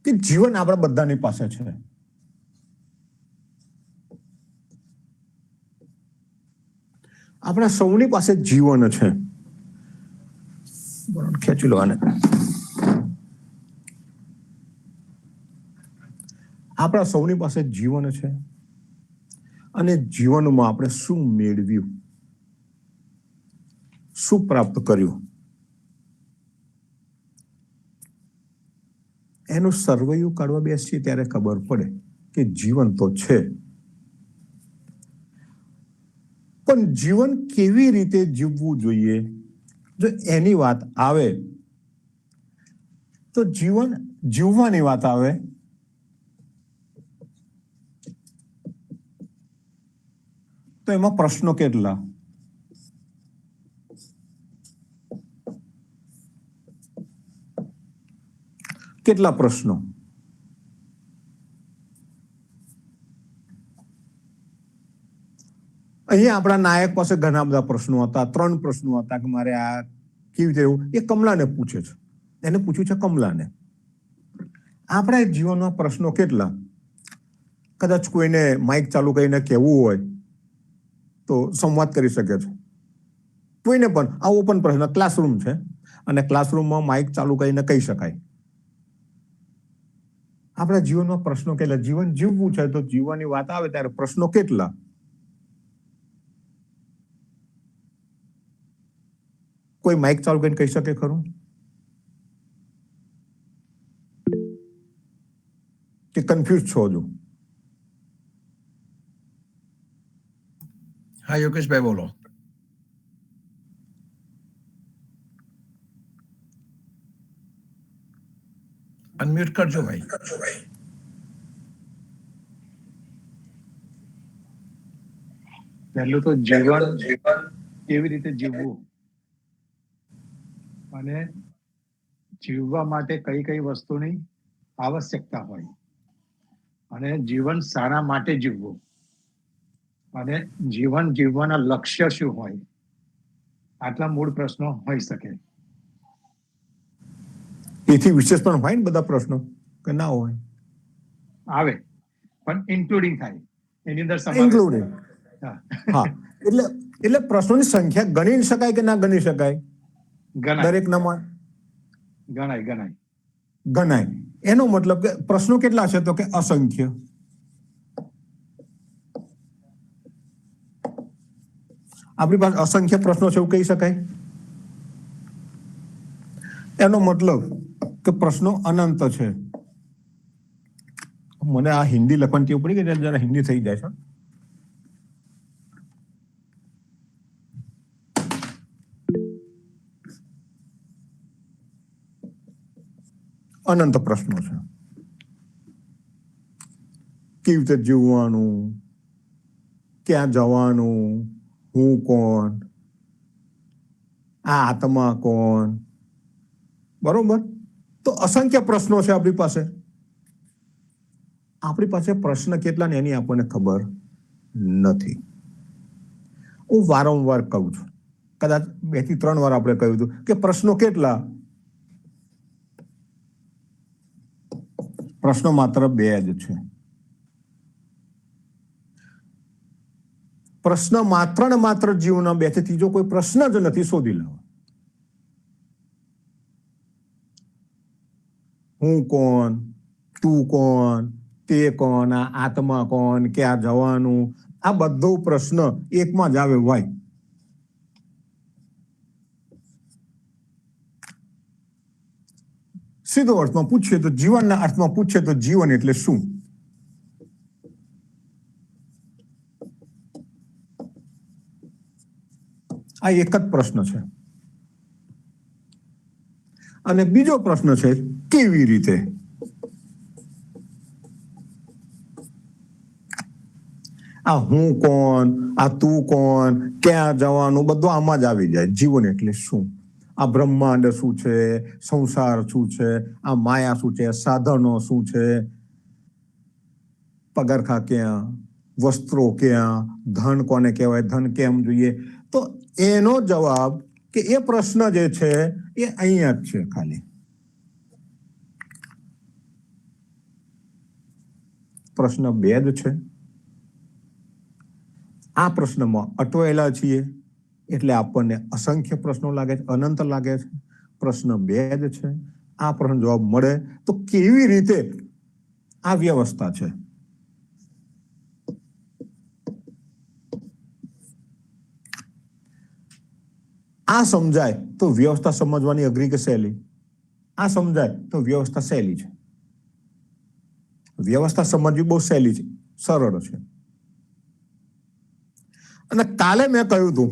કે જીવન આપણા બધાની પાસે છે. આપણા સૌની પાસે જીવન છે. ખેંચી લો આને. આપણા સૌની પાસે જીવન છે, અને જીવનમાં આપણે શું મેળવ્યું, શું પ્રાપ્ત કર્યું, એનું સર્વૈયું કાઢવા બેસીએ ત્યારે ખબર પડે કે જીવન તો છે, પણ જીવન કેવી રીતે જીવવું જોઈએ જો એની વાત આવે તો જીવન જીવવાની વાત આવે તો એમાં પ્રશ્નો કેટલા? કેટલા પ્રશ્નો? અહીંયા આપણા નાયક પાસે ઘણા બધા પ્રશ્નો હતા. 3 પ્રશ્નો હતા કે મારે આ કેવી રીતે એવું. એ કમલાને પૂછે છે, એને પૂછ્યું છે કમલાને. આપણા જીવનમાં પ્રશ્નો કેટલા? કદાચ કોઈને માઇક ચાલુ કરીને કહેવું હોય તો સંવાદ કરી શકે છે. કોઈને પણ આ ઓપન પ્રશ્ન, ક્લાસરૂમ છે, અને ક્લાસરૂમમાં માઇક ચાલુ કરીને કહી શકાય. આપણા જીવનમાં પ્રશ્નો કેટલા? જીવન જીવવું છે તો જીવવાની વાત આવે ત્યારે પ્રશ્નો કેટલા? કોઈ માઇક ચાલુ કરીને કહી શકે ખરું કે કન્ફ્યુઝ છો હજુ? હા યોગેશભાઈ બોલો. અનમ્યુટ કરજો ભાઈ. પહેલું તો જીવન કેવી રીતે જીવવું અને જીવવા માટે કઈ કઈ વસ્તુની આવશ્યકતા હોય અને જીવન શાના માટે જીવવું અને જીવન જીવવાના લક્ષ્ય શું હોય, આટલા મૂળ પ્રશ્નો હોઈ શકે. એથી વિશેષ પણ હોય ને બધા પ્રશ્નો કે ના હોય? આવે પણ ઇન્ક્લુડિંગ થાય, એની અંદર સમાવેશ ઇન્ક્લુડિંગ. હા, હા, એટલે પ્રશ્નોની સંખ્યા ગણી શકાય કે ના ગણી શકાય? ગણાય દરેક નામાં ગણાય ગણાય. ગણાય. એનો મતલબ કે પ્રશ્નો કેટલા છે? તો કે અસંખ્ય. આપણી પાસે અસંખ્ય પ્રશ્નો છે એવું કહી શકાય? એનો મતલબ કે પ્રશ્નો અનંત છે. મને આ હિન્દી લખવાની ટેવ પડી ગઈ, જરા હિન્દી થઈ જાય છે. અનંત પ્રશ્નો છે. કેવી રીતે જીવવાનું, ક્યાં જવાનું, હું કોણ, આ આત્મા કોણ, બરોબર? તો અસંખ્ય પ્રશ્નો છે આપણી પાસે. આપણી પાસે પ્રશ્ન કેટલા ને એની આપણને ખબર નથી. હું વારંવાર કહું છું, કદાચ 2 થી 3 વાર આપણે કહ્યું હતું કે પ્રશ્નો કેટલા? પ્રશ્નો માત્ર 2 જ છે. પ્રશ્ન માત્ર ને માત્ર જીવનો 2 થી ત્રીજો કોઈ પ્રશ્ન જ નથી. શોધી લાવો. હું કોણ, તું કોણ, તે કોણ, આ આત્મા કોણ, ક્યાં જવાનું, આ બધો પ્રશ્ન એકમાં જ આવે હોય. સીધો અર્થમાં પૂછીએ તો, જીવનના અર્થમાં પૂછીએ તો જીવન એટલે શું? આ એક જ પ્રશ્ન છે. અને બીજો પ્રશ્ન છે કેવી રીતે? આ હું કોણ, આ તું કોણ, ક્યાં જવાનું, બધું આમાં જ આવી જાય. જીવન એટલે શું? આ બ્રહ્માંડ શું છે? સંસાર શું છે? આ માયા શું છે? સાધનો શું છે? પગરખા ક્યાં, વસ્ત્રો ક્યાં, ધન કોને કહેવાય, ધન કેમ જોઈએ? તો એનો જવાબ કે એ પ્રશ્ન જે છે એ અહીંયા જ છે. ખાલી પ્રશ્ન 2 જ છે. આ પ્રશ્નમાં અટવાયેલા છીએ એટલે આપણને અસંખ્ય પ્રશ્નો લાગે છે, અનંત લાગે છે. પ્રશ્ન 2 જ છે. આ પ્રશ્ન જવાબ મળે તો કેવી રીતે આ વ્યવસ્થા છે? આ સમજાય તો વ્યવસ્થા સમજવાની અઘરી કે સહેલી? આ સમજાય તો વ્યવસ્થા સહેલી છે. વ્યવસ્થા સમજવી બહુ સહેલી છે, સરળ છે. અને કાલે મેં કહ્યું હતું,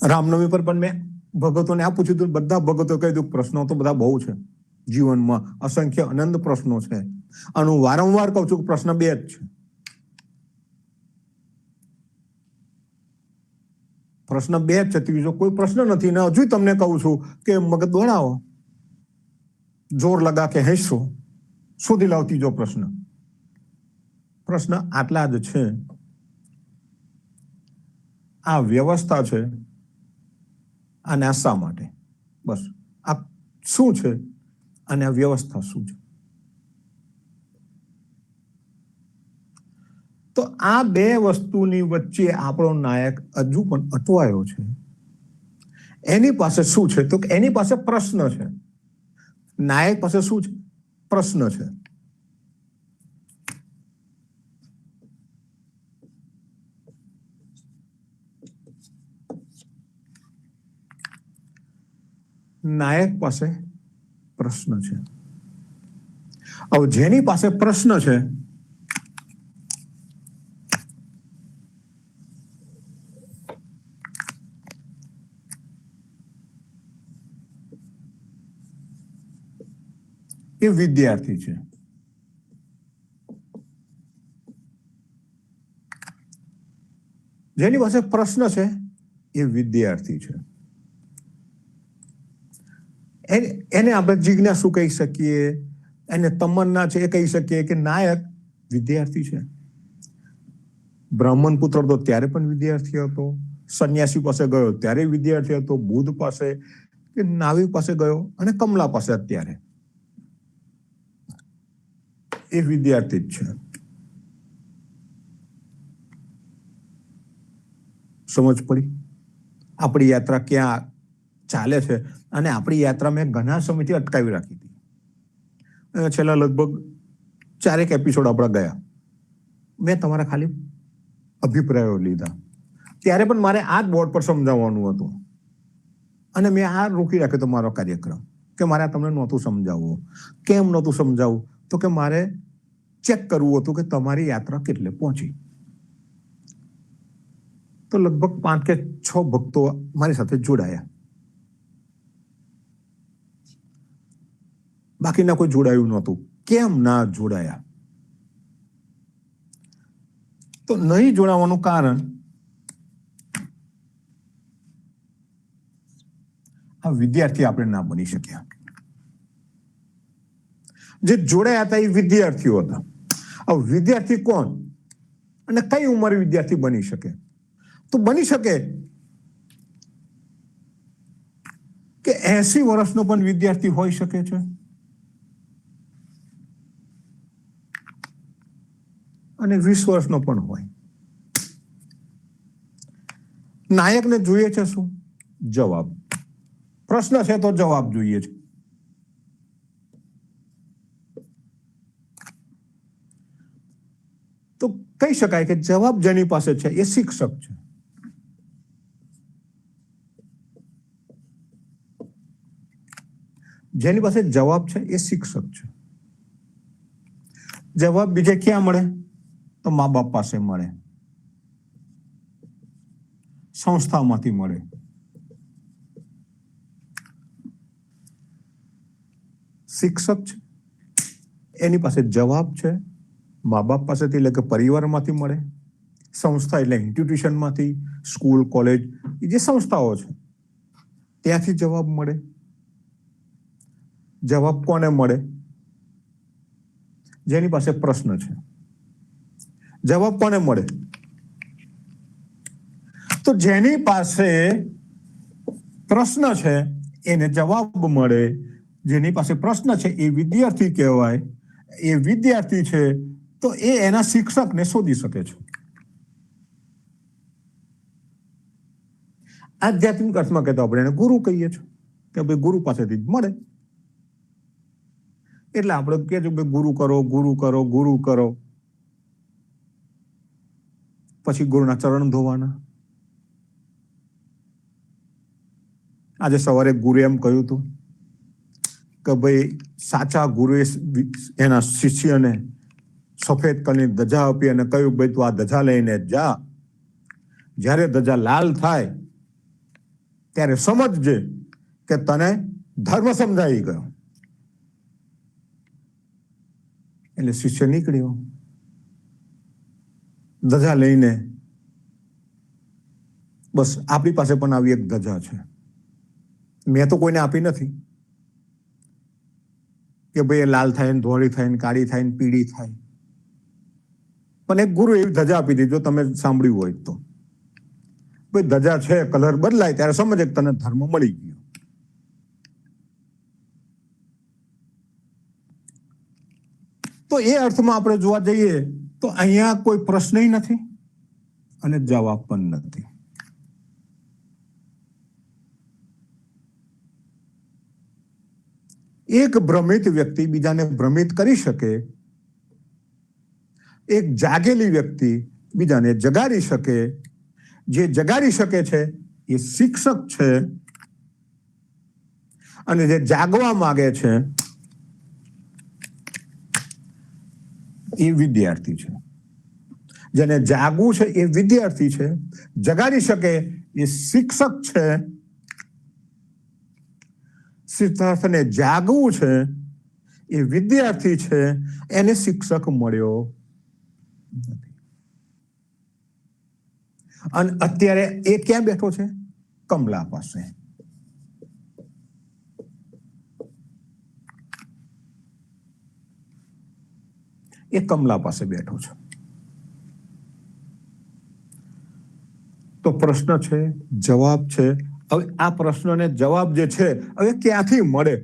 રામનવમી પર પણ મેં ભગતોને આ પૂછ્યું હતું. બધા ભગતો કહી દીધું પ્રશ્નો તો બધા બહુ છે જીવનમાં, અસંખ્ય અનંત પ્રશ્નો છે. અને હું વારંવાર કહું છું કે પ્રશ્ન 2 જ છે. પ્રશ્ન 2 જ છે, ત્રીજો કોઈ પ્રશ્ન નથી. ને હજુ તમને કહું છું કે મગજ દોડાવો, જોર લગા કે હૈસો, શોધી લાવો ત્રીજો પ્રશ્ન. પ્રશ્ન આટલા જ છે. આ વ્યવસ્થા છે અને આ શા માટે? બસ આ શું છે અને આ વ્યવસ્થા શું છે? તો આ 2 વસ્તુની વચ્ચે આપણો નાયક હજુ પણ અટવાયો છે. એની પાસે શું છે? તો એની પાસે પ્રશ્ન છે. નાયક પાસે શું છે? પ્રશ્ન છે. નાયક પાસે પ્રશ્ન છે. હવે જેની પાસે પ્રશ્ન છે એ વિદ્યાર્થી છે. જેની પાસે પ્રશ્ન છે એ વિદ્યાર્થી છે. એને આપણે જિજ્ઞાસુ કહી શકીએ, એને તમન્ના છે એ કહી શકીએ કે નાયક વિદ્યાર્થી છે. બ્રાહ્મણ પુત્ર તો ત્યારે પણ વિદ્યાર્થી હતો, સંન્યાસી પાસે ગયો ત્યારે વિદ્યાર્થી હતો, બુદ્ધ પાસે કે નાવિક પાસે ગયો અને કમલા પાસે અત્યારે એ વિદ્યાર્થી જ છે. સમજ પડી? આપણી યાત્રા ક્યાં ચાલે છે અને આપણી યાત્રા મેં ઘણા સમયથી અટકાવી રાખી હતી. છેલ્લા લગભગ 4 એપિસોડ આપણા ગયા. મેં તમારા ખાલી અભિપ્રાયો લીધા. ત્યારે પણ મારે આ જ બોર્ડ પર સમજાવવાનું હતું અને મેં આ રોકી રાખ્યો તો મારો કાર્યક્રમ કે મારે તમને નહોતું સમજાવવું. કેમ નહોતું સમજાવવું? તો કે મારે ચેક કરવું હતું કે તમારી યાત્રા કેટલે પહોંચી. તો લગભગ 5 કે 6 ભક્તો મારી સાથે જોડાયા, બાકીના કોઈ જોડાયું નહોતું. કેમ ના જોડાયા? તો નહીં જોડાવાનું કારણ આ વિદ્યાર્થી આપણે ના બની શક્યા. જે જોડાયા હતા એ વિદ્યાર્થીઓ હતા. આ વિદ્યાર્થી કોણ અને કઈ ઉંમરે વિદ્યાર્થી બની શકે? તો બની શકે કે 80 વર્ષનો પણ વિદ્યાર્થી હોઈ શકે છે અને 20 વર્ષનો પણ હોય. નાયકને જોઈએ છે શું? જવાબ. પ્રશ્ન છે તો જવાબ જોઈએ છે. તો કહી શકાય કે જવાબ જેની પાસે છે એ શિક્ષક છે. જેની પાસે જવાબ છે એ શિક્ષક છે. જવાબ બીજે ક્યાં મળે? તો મા બાપ પાસે મળે, સંસ્થામાંથી મળે. શિક્ષક છે એની પાસે જવાબ છે મા બાપ પાસેથી, એટલે કે પરિવારમાંથી મળે. સંસ્થા એટલે ઇન્સ્ટિટ્યુશનમાંથી, સ્કૂલ, કોલેજ, એ જે સંસ્થાઓ છે ત્યાંથી જવાબ મળે. જવાબ કોને મળે? જેની પાસે પ્રશ્ન છે. જવાબ કોને મળે? તો જેની પાસે પ્રશ્ન છે એને જવાબ મળે. જેની પાસે પ્રશ્ન છે એ વિદ્યાર્થી કહેવાય. એ વિદ્યાર્થી છે તો એ એના શિક્ષકને શોધી શકે છે. આધ્યાત્મિક અર્થમાં કહેતો આપણે એને ગુરુ કહીએ છીએ કે ભાઈ ગુરુ પાસેથી જ મળે. એટલે આપણે કહે છે કે ગુરુ કરો, ગુરુ કરો, ગુરુ કરો. પછી ગુરુના ચરણ ધોવાના. આજે સવારે ગુરુ એમ કહ્યું હતું કે ભાઈ સાચા ગુરુએ એના શિષ્યને સફેદ કલરની ધજા આપી અને કહ્યું ભાઈ તું આ ધજા લઈને જા. જ્યારે ધજા લાલ થાય ત્યારે સમજજે કે તને ધર્મ સમજાઈ ગયો. એટલે શિષ્ય નીકળ્યો ધજા લઈને. બસ આપણી પાસે પણ આવી એક ધજા છે. મેં તો કોઈને આપી નથી કે ભાઈ લાલ થાય ને ધોળી થાય ને કાળી થાય ને પીળી થાય, પણ એક ગુરુ એવી ધજા આપી દીધી. જો તમે સાંભળ્યું હોય તો ભાઈ ધજા છે, કલર બદલાય ત્યારે સમજે કે તને ધર્મ મળી ગયો. તો એ અર્થમાં આપણે જોવા જઈએ તો અહીંયા કોઈ પ્રશ્ન નથી અને જવાબ પણ નથી. એક ભ્રમિત વ્યક્તિ બીજાને ભ્રમિત કરી શકે, એક જાગેલી વ્યક્તિ બીજાને જગાડી શકે. જે જગાડી શકે છે એ શિક્ષક છે અને જે જાગવા માંગે છે એ વિદ્યાર્થી છે. જેને જાગવું છે એ વિદ્યાર્થી છે, જગાડી શકે એ શિક્ષક છે. સિદ્ધાર્થને જાગવું છે એ વિદ્યાર્થી છે, એને શિક્ષક મળ્યો નથી. અને અત્યારે એ ક્યાં બેઠો છે? કમલા પાસે. એ કમલા પાસે બેઠો છે. તો પ્રશ્ન છે, જવાબ છે. હવે આ પ્રશ્નને જવાબ જે છે હવે ક્યાંથી મળે?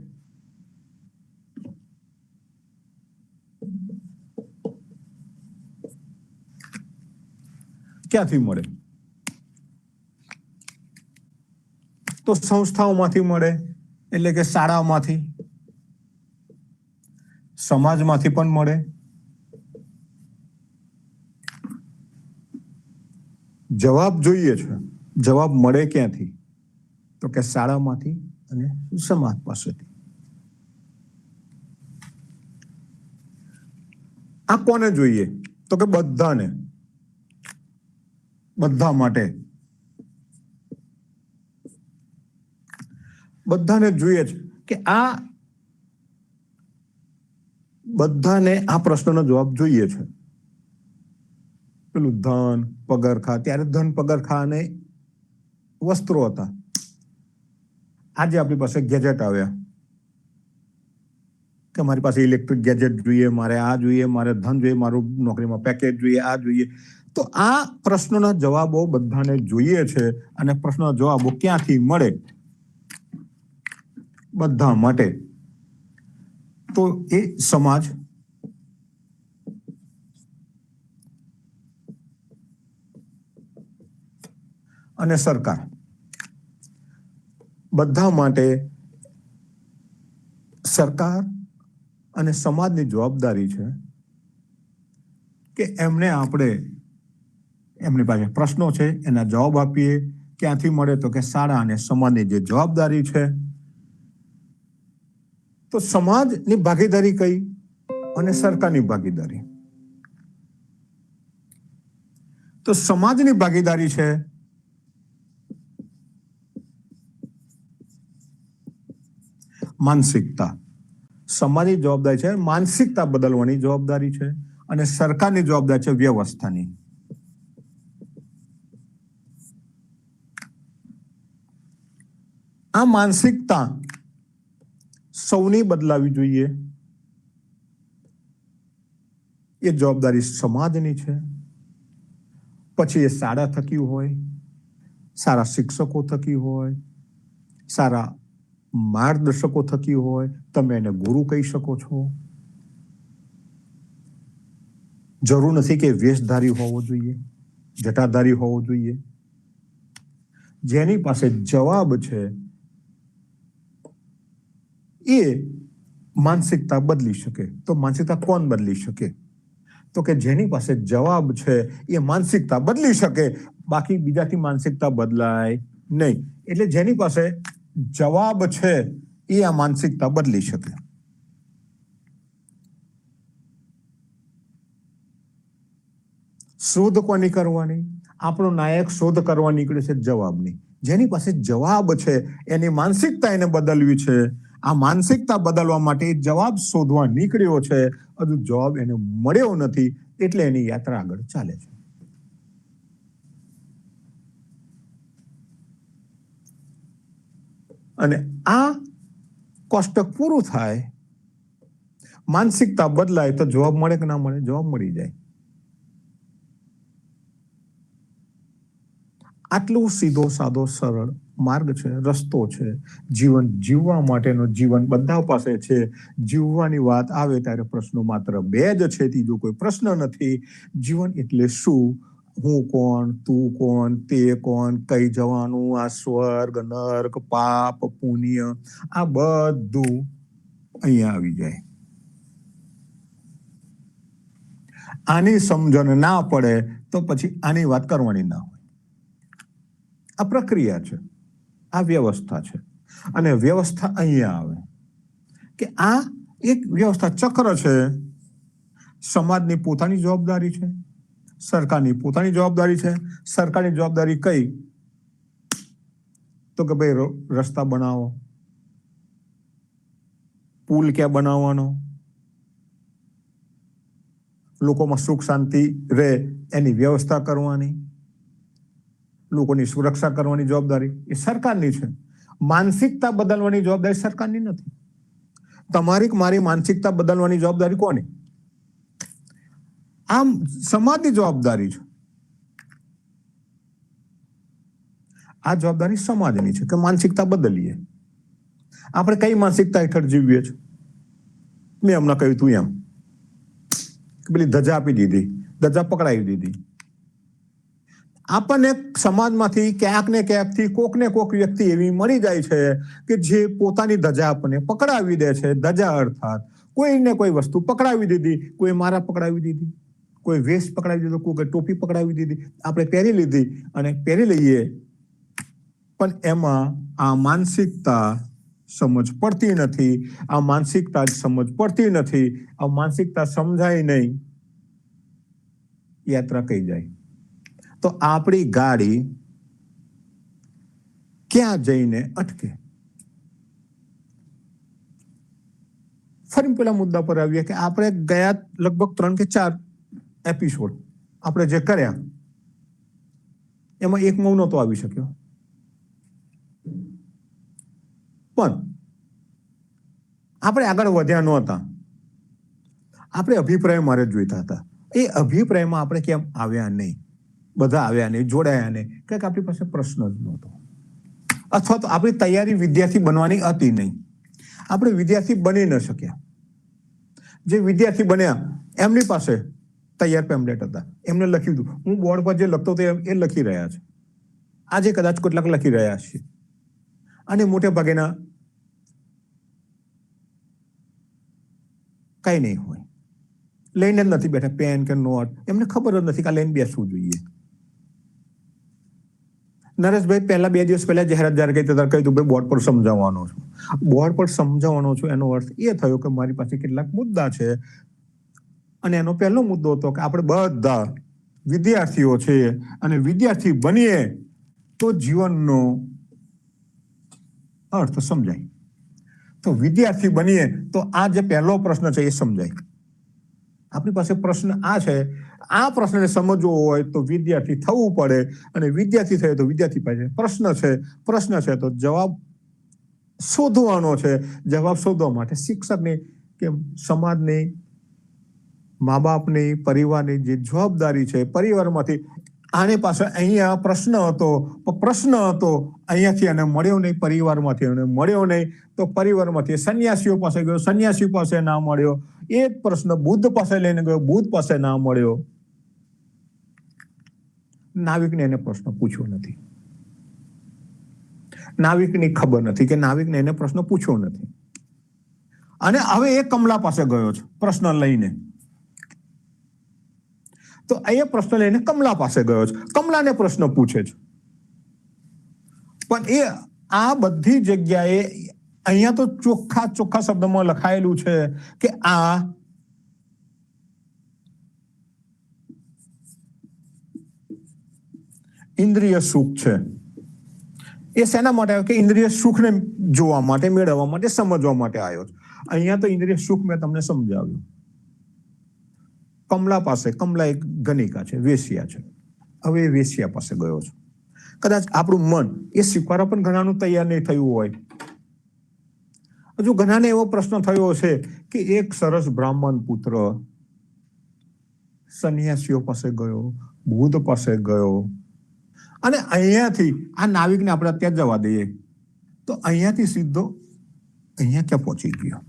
ક્યાંથી મળે? તો સંસ્થાઓમાંથી મળે, એટલે કે શાળામાંથી, સમાજમાંથી પણ મળે, જવાબ જોઈએ છે. જવાબ મળે ક્યાંથી? તો કે શાળામાંથી અને સમાજ પાસેથી. આ કોને જોઈએ? તો કે બધાને, બધા માટે, બધાને જોઈએ છે કે આ બધાને આ પ્રશ્નનો જવાબ જોઈએ છે. પેલું ધન પગરખા, ત્યારે ધન પગરખા અને વસ્ત્રો હતા. આજે આપણી પાસે ગેજેટ આવ્યા કે મારી પાસે ઇલેક્ટ્રિક ગેજેટ જોઈએ, મારે આ જોઈએ, મારે ધન જોઈએ, મારું નોકરીમાં પેકેજ જોઈએ, આ જોઈએ. તો આ પ્રશ્નોના જવાબો બધાને જોઈએ છે. અને પ્રશ્નના જવાબો ક્યાંથી મળે? બધા માટે. તો એ સમાજ, અને સરકાર, બધા માટે સરકાર અને સમાજની જવાબદારી છે કે એમની પાસે પ્રશ્નો છે, એના જવાબ આપીએ. ક્યાંથી મળે? તો કે શાળા અને સમાજની જે જવાબદારી છે. તો સમાજની ભાગીદારી કઈ અને સરકારની ભાગીદારી? તો સમાજની ભાગીદારી છે માનસિકતા. સમાજની જવાબદારી છે માનસિકતા બદલવાની જવાબદારી છે. અને સરકારની જવાબદારી છે વ્યવસ્થાની. આ માનસિકતા સૌની બદલાવી જોઈએ. એ જવાબદારી સમાજની છે. પછી એ શાળા થકી હોય, સારા શિક્ષકો થકી હોય, સારા માર્ગદર્શકો થકી હોય. તમે એને ગુરુ કહી શકો છો. જરૂર નથી કે વેશધારી હોવો જોઈએ, જટાધારી હોવો જોઈએ. જેની પાસે જવાબ છે એ માનસિકતા બદલી શકે. તો માનસિકતા કોણ બદલી શકે? તો કે જેની પાસે જવાબ છે એ માનસિકતા બદલી શકે. બાકી બીજાથી માનસિકતા બદલાય નહીં. એટલે જેની પાસે જવાબ છે એ આ માનસિકતા બદલી શકે. શોધ કોની કરવાની? આપણો નાયક શોધ કરવા નીકળે છે જવાબની. જેની પાસે જવાબ છે એની માનસિકતા એને બદલવી છે. આ માનસિકતા બદલવા માટે જવાબ શોધવા નીકળ્યો છે. હજુ જવાબ એને મળ્યો નથી, એટલે એની યાત્રા આગળ ચાલે છે. અને આ કોષ્ટક પૂરું થાય, માનસિકતા બદલાય તો જવાબ મળે કે ના મળે? જવાબ મળી જાય. આટલું સીધો સાદો સરળ માર્ગ છે, રસ્તો છે. જીવન જીવવા માટેનો જીવન બધા પાસે છે. જીવવાની વાત આવે ત્યારે પ્રશ્નો માત્ર બે જ છે, ત્રીજો કોઈ પ્રશ્ન નથી. જીવન એટલે શું? હું કોણ? તું કોણ? તે કોણ? કઈ જવાનું? આ સ્વર્ગ, નર્ક, પાપ, પુણ્ય, આ બધું અહીંયા આવી જાય. આની સમજણ ના પડે તો પછી આની વાત કરવાની ના હોય. આ પ્રક્રિયા છે, આ વ્યવસ્થા છે. અને વ્યવસ્થા અહીંયા આવે કે આ એક વ્યવસ્થા ચક્ર છે. સમાજની પોતાની જવાબદારી છે, સરકારની પોતાની જવાબદારી છે. સરકારની જવાબદારી કઈ? તો કે ભાઈ રસ્તા બનાવો, પુલ ક્યાં બનાવવાનો, લોકોમાં સુખ શાંતિ રહે એની વ્યવસ્થા કરવાની, લોકોની સુરક્ષા કરવાની જવાબદારી એ સરકારની છે. માનસિકતા બદલવાની જવાબદારી સરકારની નથી. તમારી મારી માનસિકતા બદલવાની જવાબદારી કોની? આમ સમાજની જવાબદારી છે, આ જવાબદારી સમાજની છે કે માનસિકતા બદલીએ. આપણે કઈ માનસિકતા હેઠળ જીવીએ છીએ? મેં હમણાં કહ્યું તું એમ, પેલી ધજા આપી દીધી, ધજા પકડાવી દીધી. આપણને સમાજમાંથી ક્યાંક ને ક્યાંકથી કોક ને કોક વ્યક્તિ એવી મળી જાય છે કે જે પોતાની ધજા આપણને પકડાવી દે છે. ધજા અર્થાત કોઈને કોઈ વસ્તુ પકડાવી દીધી, કોઈ મારા પકડાવી દીધી, કોઈ વેશ પકડાવી દીધો, કોઈ ટોપી પકડાવી દીધી, આપણે પહેરી લીધી અને પહેરી લઈએ. પણ એમાં આ માનસિકતા સમજ પડતી નથી, આ માનસિકતા સમજ પડતી નથી, આ માનસિકતા સમજાય નહીં, યાત્રા કઈ જાય. તો આપણી ગાડી ક્યાં જઈને અટકે? ફરી પેલા મુદ્દા પર આવીએ કે આપણે ગયા લગભગ 3 કે 4 એપિસોડ આપણે જે કર્યા એમાં એક મૌન નહોતો આવી શક્યો, પણ આપણે આગળ વધ્યા નહોતા. આપણે અભિપ્રાય મારે જોઈતા હતા. એ અભિપ્રાયમાં આપણે કેમ આવ્યા નહીં? બધા આવ્યા નહીં, જોડાયા નહીં, કંઈક આપણી પાસે પ્રશ્ન જ નહોતો, અથવા તો આપણી તૈયારી વિદ્યાર્થી બનવાની હતી નહીં. આપણે વિદ્યાર્થી બની ન શક્યા. જે વિદ્યાર્થી બન્યા એમની પાસે તૈયાર પેમ્પલેટ હતા, એમને લખ્યું હતું. હું બોર્ડ પર જે લખતો હતો એ લખી રહ્યા છે, આજે કદાચ કેટલાક લખી રહ્યા છે, અને મોટે ભાગેના કઈ નહીં હોય, લઈને જ નથી બેઠા પેન કે નોટ, એમને ખબર જ નથી કે લઈને બેસવું જોઈએ. નરેશભાઈ પહેલા 2 દિવસ પહેલા જાહેરાત જ્યારે કહી ત્યારે કહ્યું ભાઈ બોર્ડ પર સમજાવવાનો છું. બોર્ડ પર સમજાવવાનો છું એનો અર્થ એ થયો કે મારી પાસે કેટલાક મુદ્દા છે, અને એનો પહેલો મુદ્દો હતો કે આપણે બધા વિદ્યાર્થીઓ છે અને વિદ્યાર્થી બનીએ તો જીવનનો અર્થ સમજાય. તો વિદ્યાર્થી બનીએ તો આ જે પહેલો પ્રશ્ન છે એ સમજાય. આપણી પાસે પ્રશ્ન આ છે, આ પ્રશ્નને સમજવો હોય તો વિદ્યાર્થી થવું પડે, અને વિદ્યાર્થી થયો તો વિદ્યાર્થી પાસે પ્રશ્ન છે તો જવાબ શોધવાનો છે. જવાબ શોધવા માટે શિક્ષકની કે સમાજની, મા બાપની, પરિવારની જે જવાબદારી છે, પરિવારમાંથી આની પાસે અહીંયા પ્રશ્ન હતો અહીંયાથી એને મળ્યો નહીં, પરિવારમાંથી એને મળ્યો નહીં, તો પરિવારમાંથી સંન્યાસીઓ પાસે ગયો, સંન્યાસી પાસે ના મળ્યો, એ જ પ્રશ્ન બુદ્ધ પાસે લઈને ગયો, બુદ્ધ પાસે ના મળ્યો. નાવિકને એને પ્રશ્ન પૂછ્યો નથી, નાવિકની ખબર નથી કે નાવિકને એને પ્રશ્ન પૂછ્યો નથી, અને હવે એ કમલા પાસે ગયો છે પ્રશ્ન લઈને. તો અહીંયા પ્રશ્ન લઈને કમલા પાસે ગયો છે, કમલાને પ્રશ્ન પૂછે છે. પણ એ આ બધી જગ્યાએ અહીંયા તો ચોખ્ખા શબ્દમાં લખાયેલું છે કે આ ઇન્દ્રિય સુખ છે. એ શેના માટે આવ્યો? કે ઇન્દ્રિય સુખને જોવા માટે, મેળવવા માટે, સમજવા માટે આવ્યો છે. અહીંયા તો ઇન્દ્રિય સુખ મેં તમને સમજાવ્યું. કમલા પાસે, કમલા એક ગણિકા છે, વેશ્યા છે. હવે એ વેશ્યા પાસે ગયો છે. કદાચ આપણું મન એ સ્વીકારવા પણ ઘણાનું તૈયાર નહીં થયું હોય. હજુ ઘણાને એવો પ્રશ્ન થયો છે કે એક સરસ બ્રાહ્મણ પુત્ર સંન્યાસીઓ પાસે ગયો, બુદ્ધ પાસે ગયો, અને અહીંયાથી આ નાવિકને આપણે અત્યારે જવા દઈએ તો અહીંયાથી સીધો અહીંયા ક્યાં પહોંચી ગયો?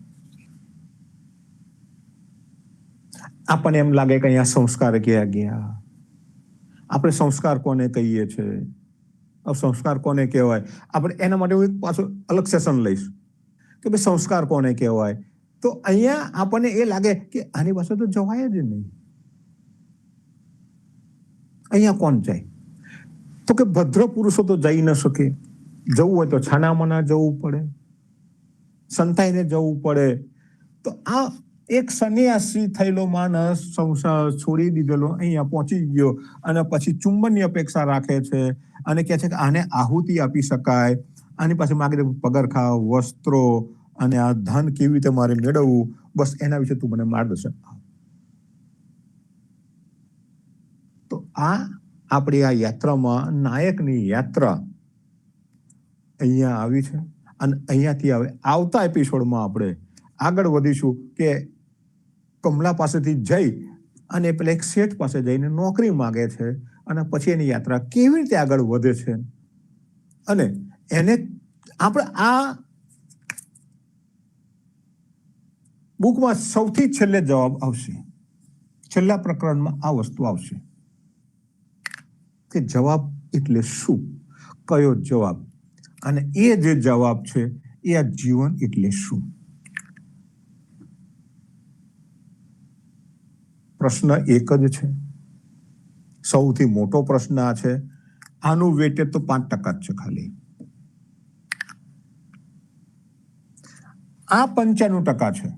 આપણને એમ લાગે કે અહીંયા સંસ્કાર ક્યાં ગયા? આપણે સંસ્કાર કોને કહીએ છીએ? સંસ્કાર કોને કહેવાય? આપણે એના માટે હું એક પાછું અલગ સેશન લઈશ કે ભાઈ સંસ્કાર કોને કહેવાય. તો અહીંયા આપણને એ લાગે કે આની પાસે તો જવાય જ નહીં. અહીંયા કોણ જાય? તો કે ભદ્ર પુરુષો તો જઈ ન શકે. જવું હોય તો છાનામાના જવું પડે, સંતાઈને જવું પડે. તો આ એક સંન્યાસી થયેલો માણસ સંસાર છોડી દીધેલો અહીંયા પહોંચી ગયો, અને પછી ચુંબનની અપેક્ષા રાખે છે, અને કહે છે કે આને આહુતિ આપી શકાય, આની પાસે માગે પગરખા, વસ્ત્રો, અને આ ધન કેવી રીતે મારે મેળવવું, બસ એના વિશે તું મને માર્ગદર્શન આપ. તો આ આપણી આ યાત્રામાં નાયકની યાત્રા અહીંયા આવી છે, અને અહીંયાથી આવતા એપિસોડમાં આપણે આગળ વધીશું કે કમલા પાસેથી જઈ અને પેલા એક શેઠ પાસે જઈને નોકરી માગે છે અને પછી એની યાત્રા કેવી રીતે આગળ વધે છે અને એને આપણે આ બુકમાં સૌથી છેલ્લે જવાબ આવશે, છેલ્લા પ્રકરણમાં આ વસ્તુ આવશે કે જવાબ એટલે શું, કયો જવાબ, અને એ જે જવાબ છે એ આ જીવન એટલે શું. પ્રશ્ન એક જ છે, સૌથી મોટો પ્રશ્ન આ છે. આનું વેટેજ તો 5% જ છે ખાલી. આ 95% છે.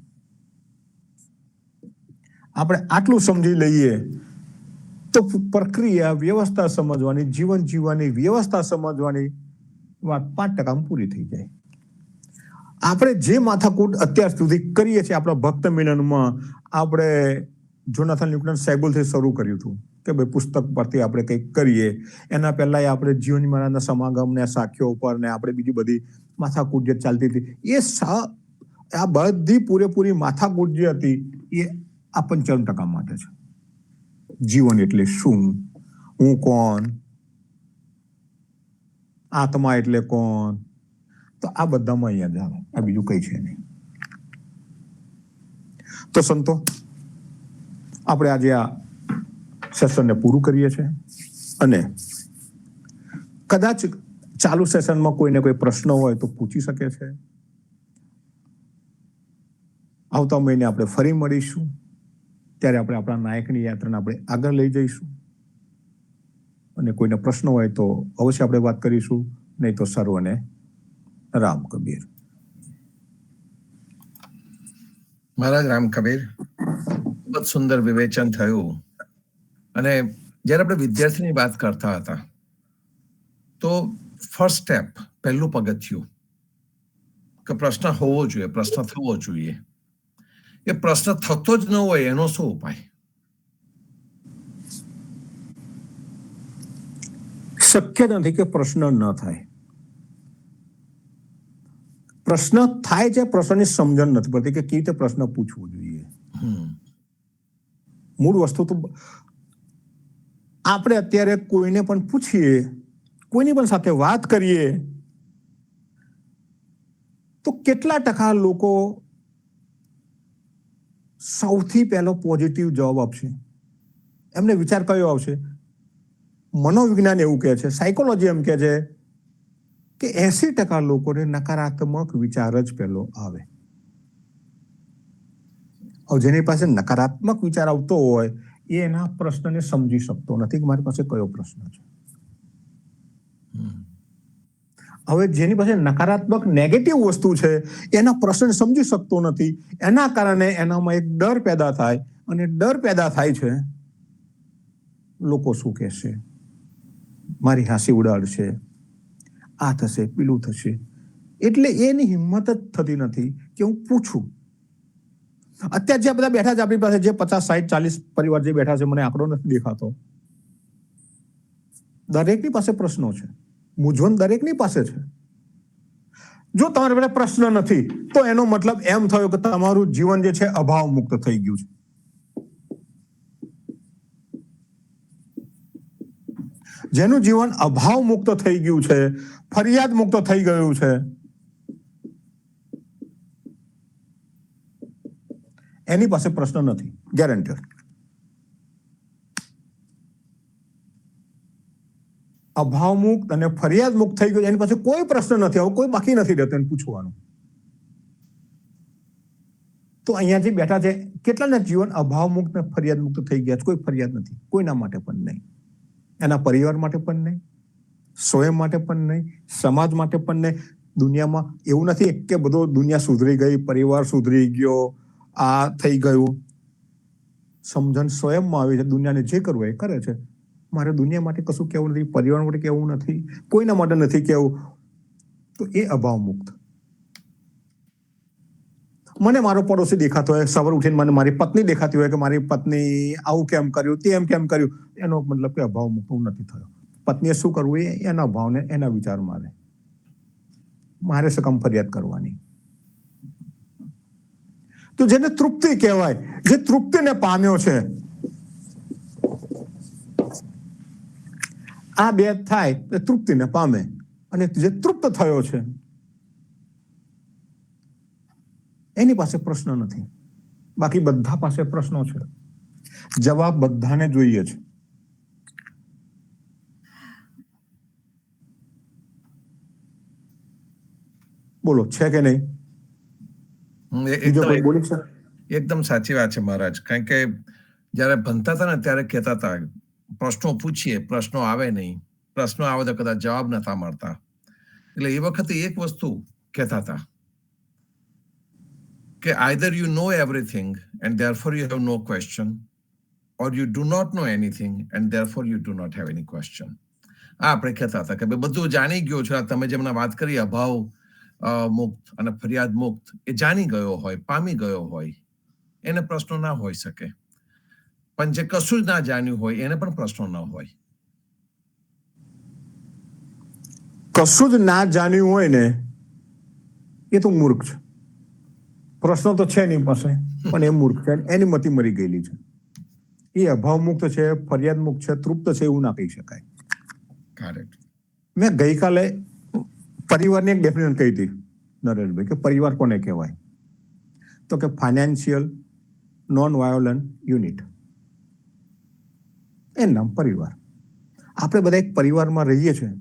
આપણે આટલું સમજી લઈએ તો પ્રક્રિયા, વ્યવસ્થા સમજવાની, જીવન જીવવાની વ્યવસ્થા સમજવાની વાત 5% પૂરી થઈ જાય. આપણે જે માથાકૂટ અત્યાર સુધી કરીએ છીએ આપણા ભક્ત મિલનમાં, આપણે જોનાથન ન્યુટન સાયબલથી શરૂ કર્યું હતું કે ભાઈ પુસ્તક પરથી આપણે કંઈક કરીએ. એના પહેલા આપણે જીવન મહારાજના સમાગમ ને સાખ્યો ઉપર ને આપણે બીજી બધી માથાકૂટ જે ચાલતી હતી, આ બધી પૂરેપૂરી માથાકૂટ જે હતી એ આ 95% માટે છે. જીવન એટલે શું, હું કોણ, આત્મા એટલે કોણ, તો આ બધામાં અહીંયા જ આવે, આ બીજું કઈ છે નહીં. તો સંતો, આપણે આજે આ સેશનને પૂરું કરીએ છીએ અને કદાચ ચાલુ સેશનમાં કોઈને કોઈ પ્રશ્ન હોય તો પૂછી શકે છે. આવતા મહિને આપણે ફરી મળીશું, ત્યારે આપણે આપણા નાયકની યાત્રાને આપણે આગળ લઈ જઈશું અને કોઈને પ્રશ્ન હોય તો અવશ્ય આપણે વાત કરીશું, નહીં તો સર્વને રામ કબીર. મહારાજ રામ કબીર, ખૂબ જ સુંદર વિવેચન થયું. અને જ્યારે આપણે વિદ્યાર્થીની વાત કરતા હતા તો ફર્સ્ટ સ્ટેપ, પહેલું પગથિયું કે પ્રશ્ન હોવો જોઈએ, પ્રશ્ન થવો જોઈએ. એ પ્રશ્ન થતો જ ન હોય એનો શું ઉપાય? શક્ય નથી કે પ્રશ્ન ન થાય. પ્રશ્ન થાય છે, પ્રશ્નની સમજણ નથી પડતી કે કેવી રીતે પ્રશ્ન પૂછવો જોઈએ. મૂળ વસ્તુ તો આપણે અત્યારે કોઈને પણ પૂછીએ, કોઈની પણ સાથે વાત કરીએ તો કેટલા ટકા લોકો સૌથી પહેલો પોઝિટિવ જવાબ આપશે? એમને વિચાર કયો આવશે? મનોવિજ્ઞાન એવું કહે છે, સાયકોલોજી એમ કહે છે કે 80% લોકોને નકારાત્મક વિચાર જ પહેલો આવે. જેની પાસે નકારાત્મક વિચાર આવતો હોય એ એના પ્રશ્નને સમજી શકતો નથી કે મારી પાસે કયો પ્રશ્ન છે. હવે જેની પાસે નકારાત્મક નેગેટિવ વસ્તુ છે એના પ્રશ્ન સમજી શકતો નથી, એના કારણે એનામાં એક ડર પેદા થાય, અને ડર પેદા થાય છે લોકો શું કહેશે, મારી હાંસી ઉડાડશે, આ થશે, પેલું થશે. એટલે એની હિંમત જ થતી નથી કે હું પૂછું. અત્યારે જે બધા બેઠા છે આપણી પાસે, જે 50, 60, 40 પરિવાર જે બેઠા છે, મને આંકડો નથી દેખાતો, દરેકની પાસે પ્રશ્નો છે, મૂંઝવણ દરેકની પાસે છે. જો તમારી પાસે પ્રશ્ન નથી તો એનો મતલબ એમ થયો કે તમારું જીવન જે છે અભાવ મુક્ત થઈ ગયું છે. જેનું જીવન અભાવ મુક્ત થઈ ગયું છે, ફરિયાદ મુક્ત થઈ ગયું છે, એની પાસે પ્રશ્ન નથી, ગેરંટેડ. અભાવ મુક્ત અને ફરિયાદ મુક્ત થઈ ગયું, એની પાસે કોઈ પ્રશ્ન નથી, હવે કોઈ બાકી નથી રહેતો એને પૂછવાનું. તો અહીંયા જે બેઠા છે કેટલાના જીવન અભાવ મુક્ત અને ફરિયાદ મુક્ત થઈ ગયા છે? કોઈ ફરિયાદ નથી, કોઈના માટે પણ નહીં, એના પરિવાર માટે પણ નહીં, સ્વયં માટે પણ નહીં, સમાજ માટે પણ નહીં. દુનિયામાં એવું નથી કે બધો દુનિયા સુધરી ગઈ, પરિવાર સુધરી ગયો, આ થઈ ગયું. સમજણ સ્વયંમાં આવી છે, દુનિયાને જે કરવું એ કરે છે. મારે દુનિયા માટે કશું કહેવું નથી, પરિવાર માટે કહેવું નથી, કોઈના માટે નથી કહેવું. તો એ અભાવ મુક્ત. મને મારો પડોશી દેખાતો હોય, સવાર ઉઠીને મને મારી પત્ની દેખાતી હોય કે મારી પત્ની આવું કેમ કર્યું, તેમ કેમ કર્યું, એનો મતલબ કે અભાવ મુક્ત નથી થયો. પત્નીએ શું કરવું એ એના ભાવને, એના વિચાર મારે સકમ ફરિયાદ કરવાની. તો જેને તૃપ્તિ કહેવાય, જે તૃપ્તિને પામ્યો છે આ બે થાય તો તૃપ્તિને પામે, અને જે તૃપ્ત થયો છે એની પાસે પ્રશ્ન નથી. બાકી બધા પાસે પ્રશ્નો છે, જવાબ બધાને જોઈએ છે. બોલો, છે કે નહીં? બીજો કોઈ બોલી શકે? એકદમ સાચી વાત છે મહારાજ. કારણ કે જયારે ભણતા હતા ને ત્યારે કહેતા હતા પ્રશ્નો પૂછીએ, પ્રશ્નો આવે નહીં, પ્રશ્નો આવે તો કદાચ જવાબ નતા મળતા. એટલે એ વખતે એક વસ્તુ કહેતા હતા કે either you know everything and therefore you have no question, or you do not know anything and therefore you do not have any question. આ આપણે કહેતા હતા કે બધું જાણી ગયો છે. તમે જેમને વાત કરી અભાવ મુક્ત અને ફરિયાદ મુક્ત, એ જાણી ગયો હોય, પામી ગયો હોય, એને પ્રશ્નો ના હોઈ શકે. પણ જે કશું જ ના જાણ્યું હોય એને પણ પ્રશ્નો ના હોય. કશું જ ના જાણ્યું હોય ને એ તો મૂર્ખ છે. પ્રશ્નો તો છે એની પાસે, પણ એ મૂર્ખ છે, એની મતિ મરી ગયેલી છે. એ અભાવ મુક્ત છે, ફરિયાદ મુક્ત છે, તૃપ્ત છે એવું ના કહી શકાય. કરેક્ટ. મેં ગઈકાલે પરિવારની એક ડેફિનેશન કહી હતી નરેશભાઈ, કે પરિવાર કોને કહેવાય? તો કે ફાઇનાન્શિયલ નોન વાયોલન્ટ યુનિટ, એનું નામ પરિવાર. આપણે બધા એક પરિવારમાં રહીએ છીએ,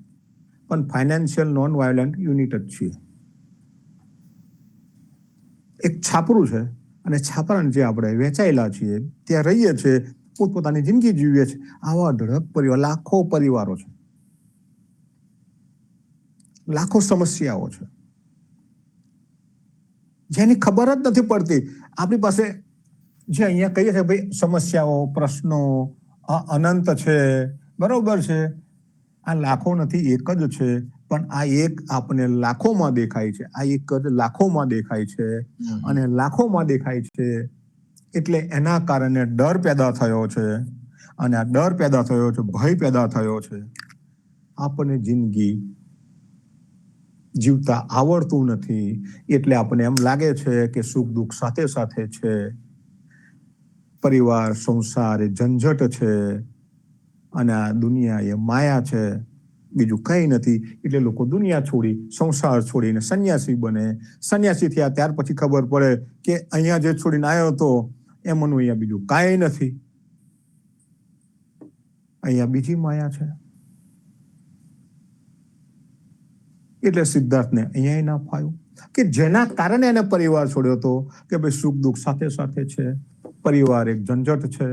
પણ ફાઇનાન્શિયલ નોન વાયોલન્ટ યુનિટ જ છીએ. એક છાપરું છે, અને છાપરાને જે આપણે વેચાયેલા છીએ ત્યાં રહીએ છીએ, પોતપોતાની જિંદગી જીવીએ છીએ. આવા અઢળક પરિવાર, લાખો પરિવારો છે, લાખો સમસ્યાઓ છે જેની ખબર જ નથી પડતી. આપણી પાસે જે અહીંયા કહીએ છીએ ભાઈ સમસ્યાઓ, પ્રશ્નો અનંત છે, બરોબર છે, આ લાખો નથી, એક જ છે. પણ આ એક આપણને લાખોમાં દેખાય છે, આ એક જ લાખોમાં દેખાય છે, અને લાખોમાં દેખાય છે એટલે એના કારણે ડર પેદા થયો છે, અને આ ડર પેદા થયો છે, ભય પેદા થયો છે. આપણને જિંદગી જીવતા આવડતું નથી, એટલે આપણને એમ લાગે છે કે સુખ દુઃખ સાથે સાથે છે. પરિવાર, સંસાર એ ઝંઝટ છે, અને આ દુનિયા એ માયા છે, બીજું કંઈ નથી. એટલે લોકો દુનિયા છોડી, સંસાર છોડીને સંન્યાસી બને. સંન્યાસી થયા ત્યાર પછી ખબર પડે કે અહીંયા જે છોડીને આવ્યો હતો એમનું અહીંયા બીજું કાંઈ નથી, અહીંયા બીજી માયા છે. એટલે સિદ્ધાર્થને અહીંયા ના ફાયું, કે જેના કારણે એને પરિવાર છોડ્યો હતો કે ભાઈ સુખ દુઃખ સાથે સાથે છે, પરિવાર એક ઝંઝટ છે.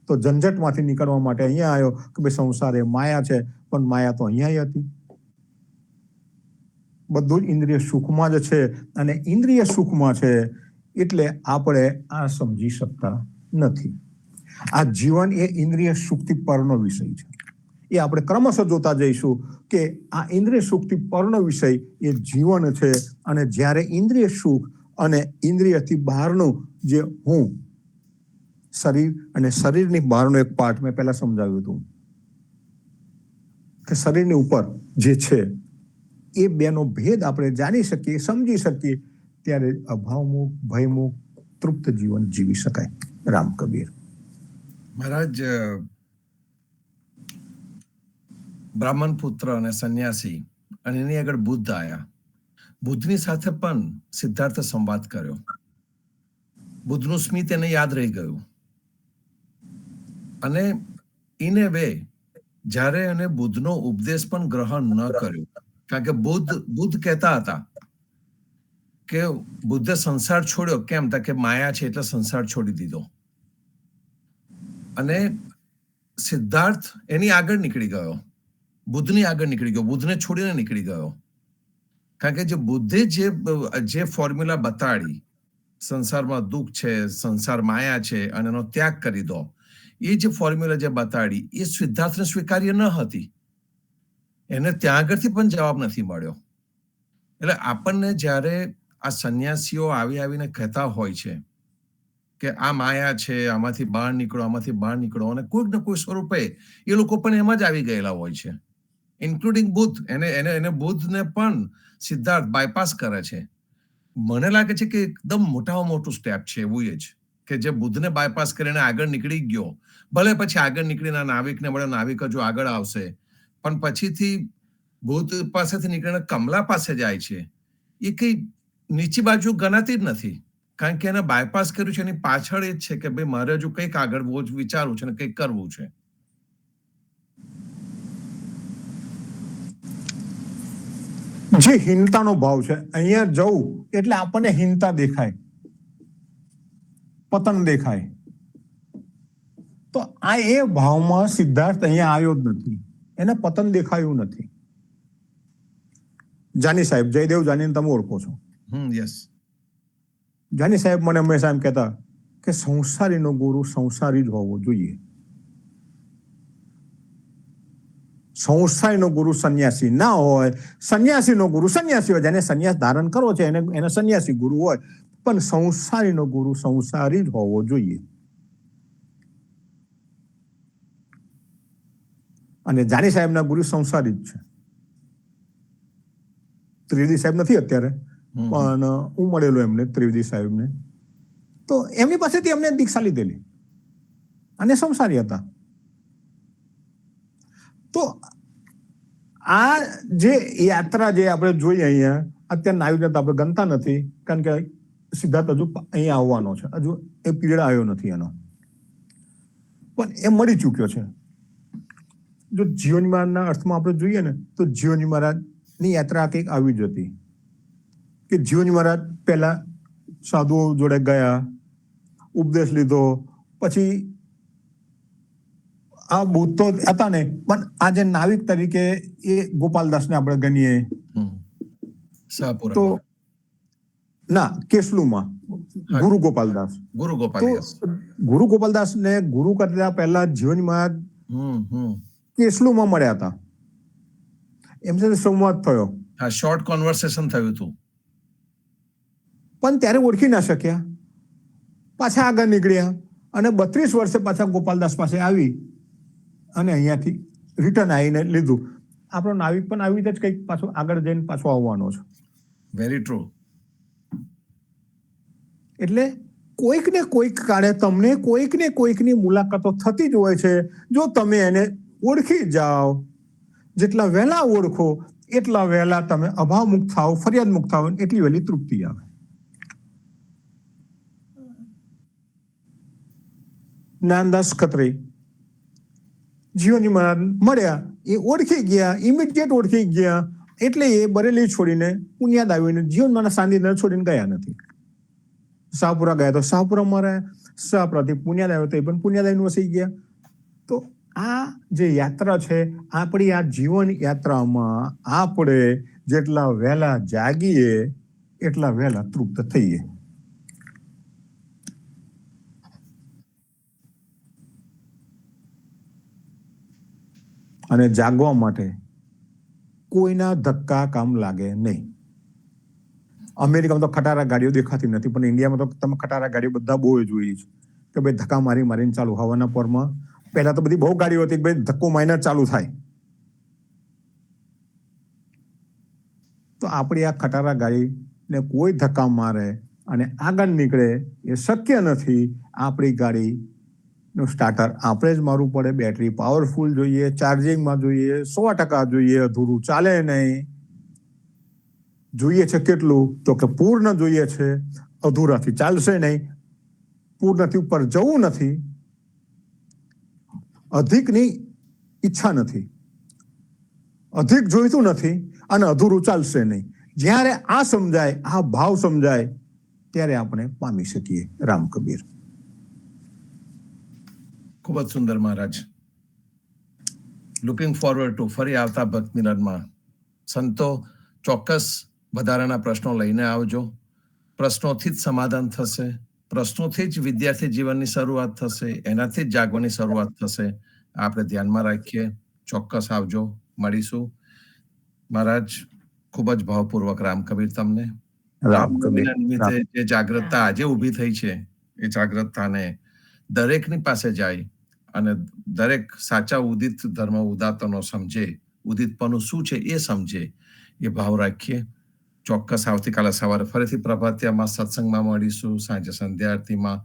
તો ઝંઝટમાંથી નીકળવા માટે અહીંયા આવ્યો કે ભાઈ સંસાર એ માયા છે, પણ માયા તો અહીંયા હતી. બધું જ ઇન્દ્રિય સુખમાં જ છે, અને ઇન્દ્રિય સુખમાં છે એટલે આપણે આ સમજી શકતા નથી. આ જીવન એ ઇન્દ્રિય સુખથી પરનો વિષય છે. એ આપણે ક્રમશઃ જોતા જઈશું કે આ ઇન્દ્રિય સુખથી પરનો વિષય એ જીવન છે. અને જ્યારે ઇન્દ્રિય સુખ અને ઇન્દ્રિયથી બહારનું જે હું, શરીર અને શરીરની બહારનો એક પાર્ટ મેં પહેલા સમજાવ્યું હતું કે શરીરની ઉપર જે છે એ બેનો ભેદ આપણે જાણી શકીએ, સમજી શકીએ, ત્યારે અભાવમુક્ત, ભયમુક્ત, તૃપ્ત જીવન જીવી શકાય. રામ કબીર. મહારાજ, બ્રાહ્મણ પુત્ર અને સંન્યાસી, અને એની આગળ બુદ્ધ આયા. બુદ્ધની સાથે પણ સિદ્ધાર્થે સંવાદ કર્યો. બુદ્ધનું સ્મિત એને યાદ રહી ગયું, અને ઇન એ વે જ્યારે એને બુદ્ધનો ઉપદેશ પણ ગ્રહણ ન કર્યો, કારણ કે બુદ્ધ કહેતા હતા કે બુદ્ધે સંસાર છોડ્યો કેમ, કે માયા છે એટલે સંસાર છોડી દીધો. અને સિદ્ધાર્થ એની આગળ નીકળી ગયો, બુદ્ધની આગળ નીકળી ગયો, બુદ્ધને છોડીને નીકળી ગયો. કારણ કે જે બુદ્ધે જે ફોર્મ્યુલા બતાડી, સંસારમાં દુઃખ છે, સંસાર માયા છે અને એનો ત્યાગ કરી દો, એ જે ફોર્મ્યુલા જે બતાડી એ સિદ્ધાર્થને સ્વીકાર્ય ન હતી. એને ત્યાં આગળથી પણ જવાબ નથી મળ્યો. એટલે આપણને જ્યારે આ સંન્યાસીઓ આવીને કહેતા હોય છે કે આ માયા છે, આમાંથી બહાર નીકળો, આમાંથી બહાર નીકળો, અને કોઈક ને કોઈ સ્વરૂપે એ લોકો પણ એમાં જ આવી ગયેલા હોય છે, ઇન્ક્લુડિંગ બુદ્ધ. એને બુદ્ધને પણ સિદ્ધાર્થ બાયપાસ કરે છે. મને લાગે છે કે એકદમ મોટામાં મોટું સ્ટેપ છે એવું એ જ, કે જે બુદ્ધને બાયપાસ કરીને આગળ નીકળી ગયો. ભલે પછી આગળ નીકળીને નાવિકને મળે, નાવિક જો આગળ આવશે, પણ પછીથી ભૂત પાસેથી નીકળીને કમલા પાસે જાય છે, એ કઈ નીચી બાજુ ગણાતી જ નથી, કારણ કે એને બાયપાસ કર્યું છે. એની પાછળ એ જ છે કે ભાઈ મારે હજુ કંઈક આગળ વિચારવું છે ને કંઈક કરવું છે. જે હીનતાનો ભાવ છે, અહીંયા જવું એટલે આપણને હીનતા દેખાય, પતન દેખાય. તો આ એ ભાવમાં સિદ્ધાર્થ અહીંયા આવ્યો જ નથી, એને પતન દેખાયું નથી. જાની સાહેબ, જયદેવ જાનીને તમે ઓળખો છો. યસ. જાની સાહેબ મને હંમેશા એમ કહેતા કે સંસારીનો ગુરુ સંસારી જ હોવો જોઈએ, સંસારીનો ગુરુ સંન્યાસી ના હોય, સંન્યાસીનો ગુરુ સંન્યાસી હોય. જેને સંન્યાસ ધારણ કરો છે એને સંન્યાસી ગુરુ હોય, પણ સંસારીનો ગુરુ સંસારી જ હોવો જોઈએ. અને જાની સાહેબના ગુરુ સંસારી જ છે. ત્રિવેદી સાહેબ નથી અત્યારે, પણ હું મળેલો એમને, ત્રિવેદી સાહેબને. તો એમની પાસેથી એમને દીક્ષા લીધેલી અને સંસારી હતા. તો આ જે યાત્રા જે આપણે જોઈએ અહીંયા, અત્યારે નાયુને તો આપણે ગણતા નથી, કારણ કે સિદ્ધાર્થ હજુ અહીંયા આવવાનો છે, હજુ એ પીરિયડ આવ્યો નથી એનો, પણ એ મળી ચૂક્યો છે. જો જીવની મહારાજના અર્થમાં આપણે જોઈએ ને, તો જીવની મહારાજની યાત્રા કંઈક આવી જ હતી કે જીવની મહારાજ પહેલા સાધુઓ જોડે ગયા, ઉપદેશ લીધો, પછી આ ભૂત તો હતા ને, પણ આજે નાવિક તરીકે એ ગોપાલદાસને આપણે ગણીએ તો ના, કેસલુમાં ગુરુ ગોપાલદાસ. ગુરુ ગોપાલદાસ ને ગુરુ કરતા પહેલા જીવની મહારાજ કેસલુમાં મળ્યા હતા, એમ સાથે સંવાદ થયો, શોર્ટ કોન્વર્સેશન થયું હતું, પણ ત્યારે ઓળખી ના શક્યા. પાછા આગળ નીકળ્યા અને 32 વર્ષે પાછા ગોપાલદાસ પાસે આવી અને અહીંયાથી રિટર્ન આવીને લીધું. આપણો નાવિક પણ આવી રીતે જ કંઈક પાછો આગળ જઈને પાછો આવવાનો છે. Very true. એટલે કોઈક ને કોઈક કાળે તમને કોઈક ને કોઈકની મુલાકાતો થતી જ હોય છે. જો તમે એને ઓળખી જાઓ, જેટલા વહેલા ઓળખો એટલા વહેલા તમે અભાવ મુક્ત થાવ, ફરિયાદ મુક્ત થાવ, એટલી વહેલી તૃપ્તિ આવે. જ્ઞાનદાસ ખત્રી જીવની મહારાજ મળ્યા, એ ઓળખી ગયા, ઇમિડિયેટ ઓળખી ગયા, એટલે એ બરેલી છોડીને પુણ્યાદ આવીને જીવનમાં શાંતિનગર છોડીને ગયા નથી. શાહપુરા ગયા તો શાહપુરામાં રહ્યા, શાહપુરાથી પુણ્યાદ આવ્યો તો એ પણ પુણ્યાદ આવીને વસી ગયા. તો આ જે યાત્રા છે, આપણી આ જીવન યાત્રામાં આપણે જેટલા વહેલા જાગીએ એટલા વહેલા તૃપ્ત થઈએ. અને જાગવા માટે કોઈના ધક્કા કામ લાગે નહીં. અમેરિકામાં તો ખટારા ગાડીઓ દેખાતી નથી, પણ ઇન્ડિયામાં તો તમે ખટારા ગાડીઓ બધા બહુ જોઈ છે કે ભાઈ ધક્કા મારી મારીને ચાલુ. હવાના પોરમાં પહેલા તો બધી બહુ ગાડીઓ હતી કે ભાઈ ધક્કો મારીને ચાલુ થાય. તો આપણી આ ખટારા ગાડીને કોઈ ધક્કા મારે અને આગળ નીકળે એ શક્ય નથી. આપણી ગાડી નું સ્ટાર્ટર આપણે જ મારવું પડે, બેટરી પાવરફુલ જોઈએ, ચાર્જિંગમાં જોઈએ, 100% જોઈએ, અધૂરું ચાલે નહીં. જોઈએ છે કેટલું, તો કે પૂર્ણ જોઈએ છે, અધૂરાથી ચાલશે નહીં. પૂર્ણથી ઉપર જવું નથી, અધિકની ઈચ્છા નથી, અધિક જોઈતું નથી અને અધૂરું ચાલશે નહીં. જ્યારે આ સમજાય, આ ભાવ સમજાય, ત્યારે આપણે પામી શકીએ રામ કબીર. ખૂબ જ સુંદર મહારાજ. લુકિંગ ફોરવર્ડ ટુ ફરી આવતા ભક્ત મિલનમાં. સંતો ચોક્કસ વધારાના પ્રશ્નો લઈને આવજો. પ્રશ્નોથી જ સમાધાન થશે, પ્રશ્નોથી જ વિદ્યાર્થી જીવનની શરૂઆત થશે, એનાથી જ જાગવાની શરૂઆત થશે. આપણે ધ્યાનમાં રાખીએ. ચોક્કસ આવજો, મળીશું. મહારાજ ખૂબ જ ભાવપૂર્વક રામ કબીર તમને. રામનવમીના નિમિત્તે જે જાગૃતતા આજે ઊભી થઈ છે, એ જાગૃતતાને દરેકની પાસે જાય અને દરેક સાચા ઉદિત ધર્મ ઉદાત્તનો સમજે, ઉદિતપણું શું છે એ સમજે, એ ભાવ રાખીએ. ચોક્કસ આવતીકાલે સવારે ફરીથી પ્રભાતિયામાં સત્સંગમાં મળીશું, સાંજે સંધ્યા આરતીમાં,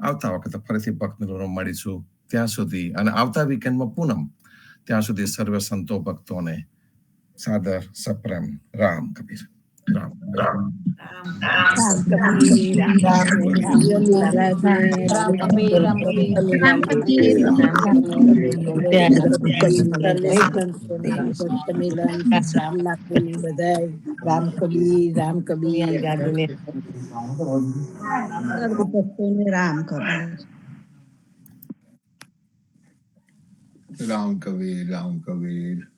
આવતા વખતે ફરીથી ભક્ત મિલનમાં મળીશું. ત્યાં સુધી અને આવતા વીકેન્ડમાં પૂનમ, ત્યાં સુધી સર્વે સંતો ભક્તોને સાદર સપ્રેમ રામ કબીર. રામ રામ. રામ કબીર રામ કબીર રામ કબીર રામ કબીર રામ કબીર રામ કબીર રામ કબીર રામ કબીર. રામ કબીર રામ કબીર.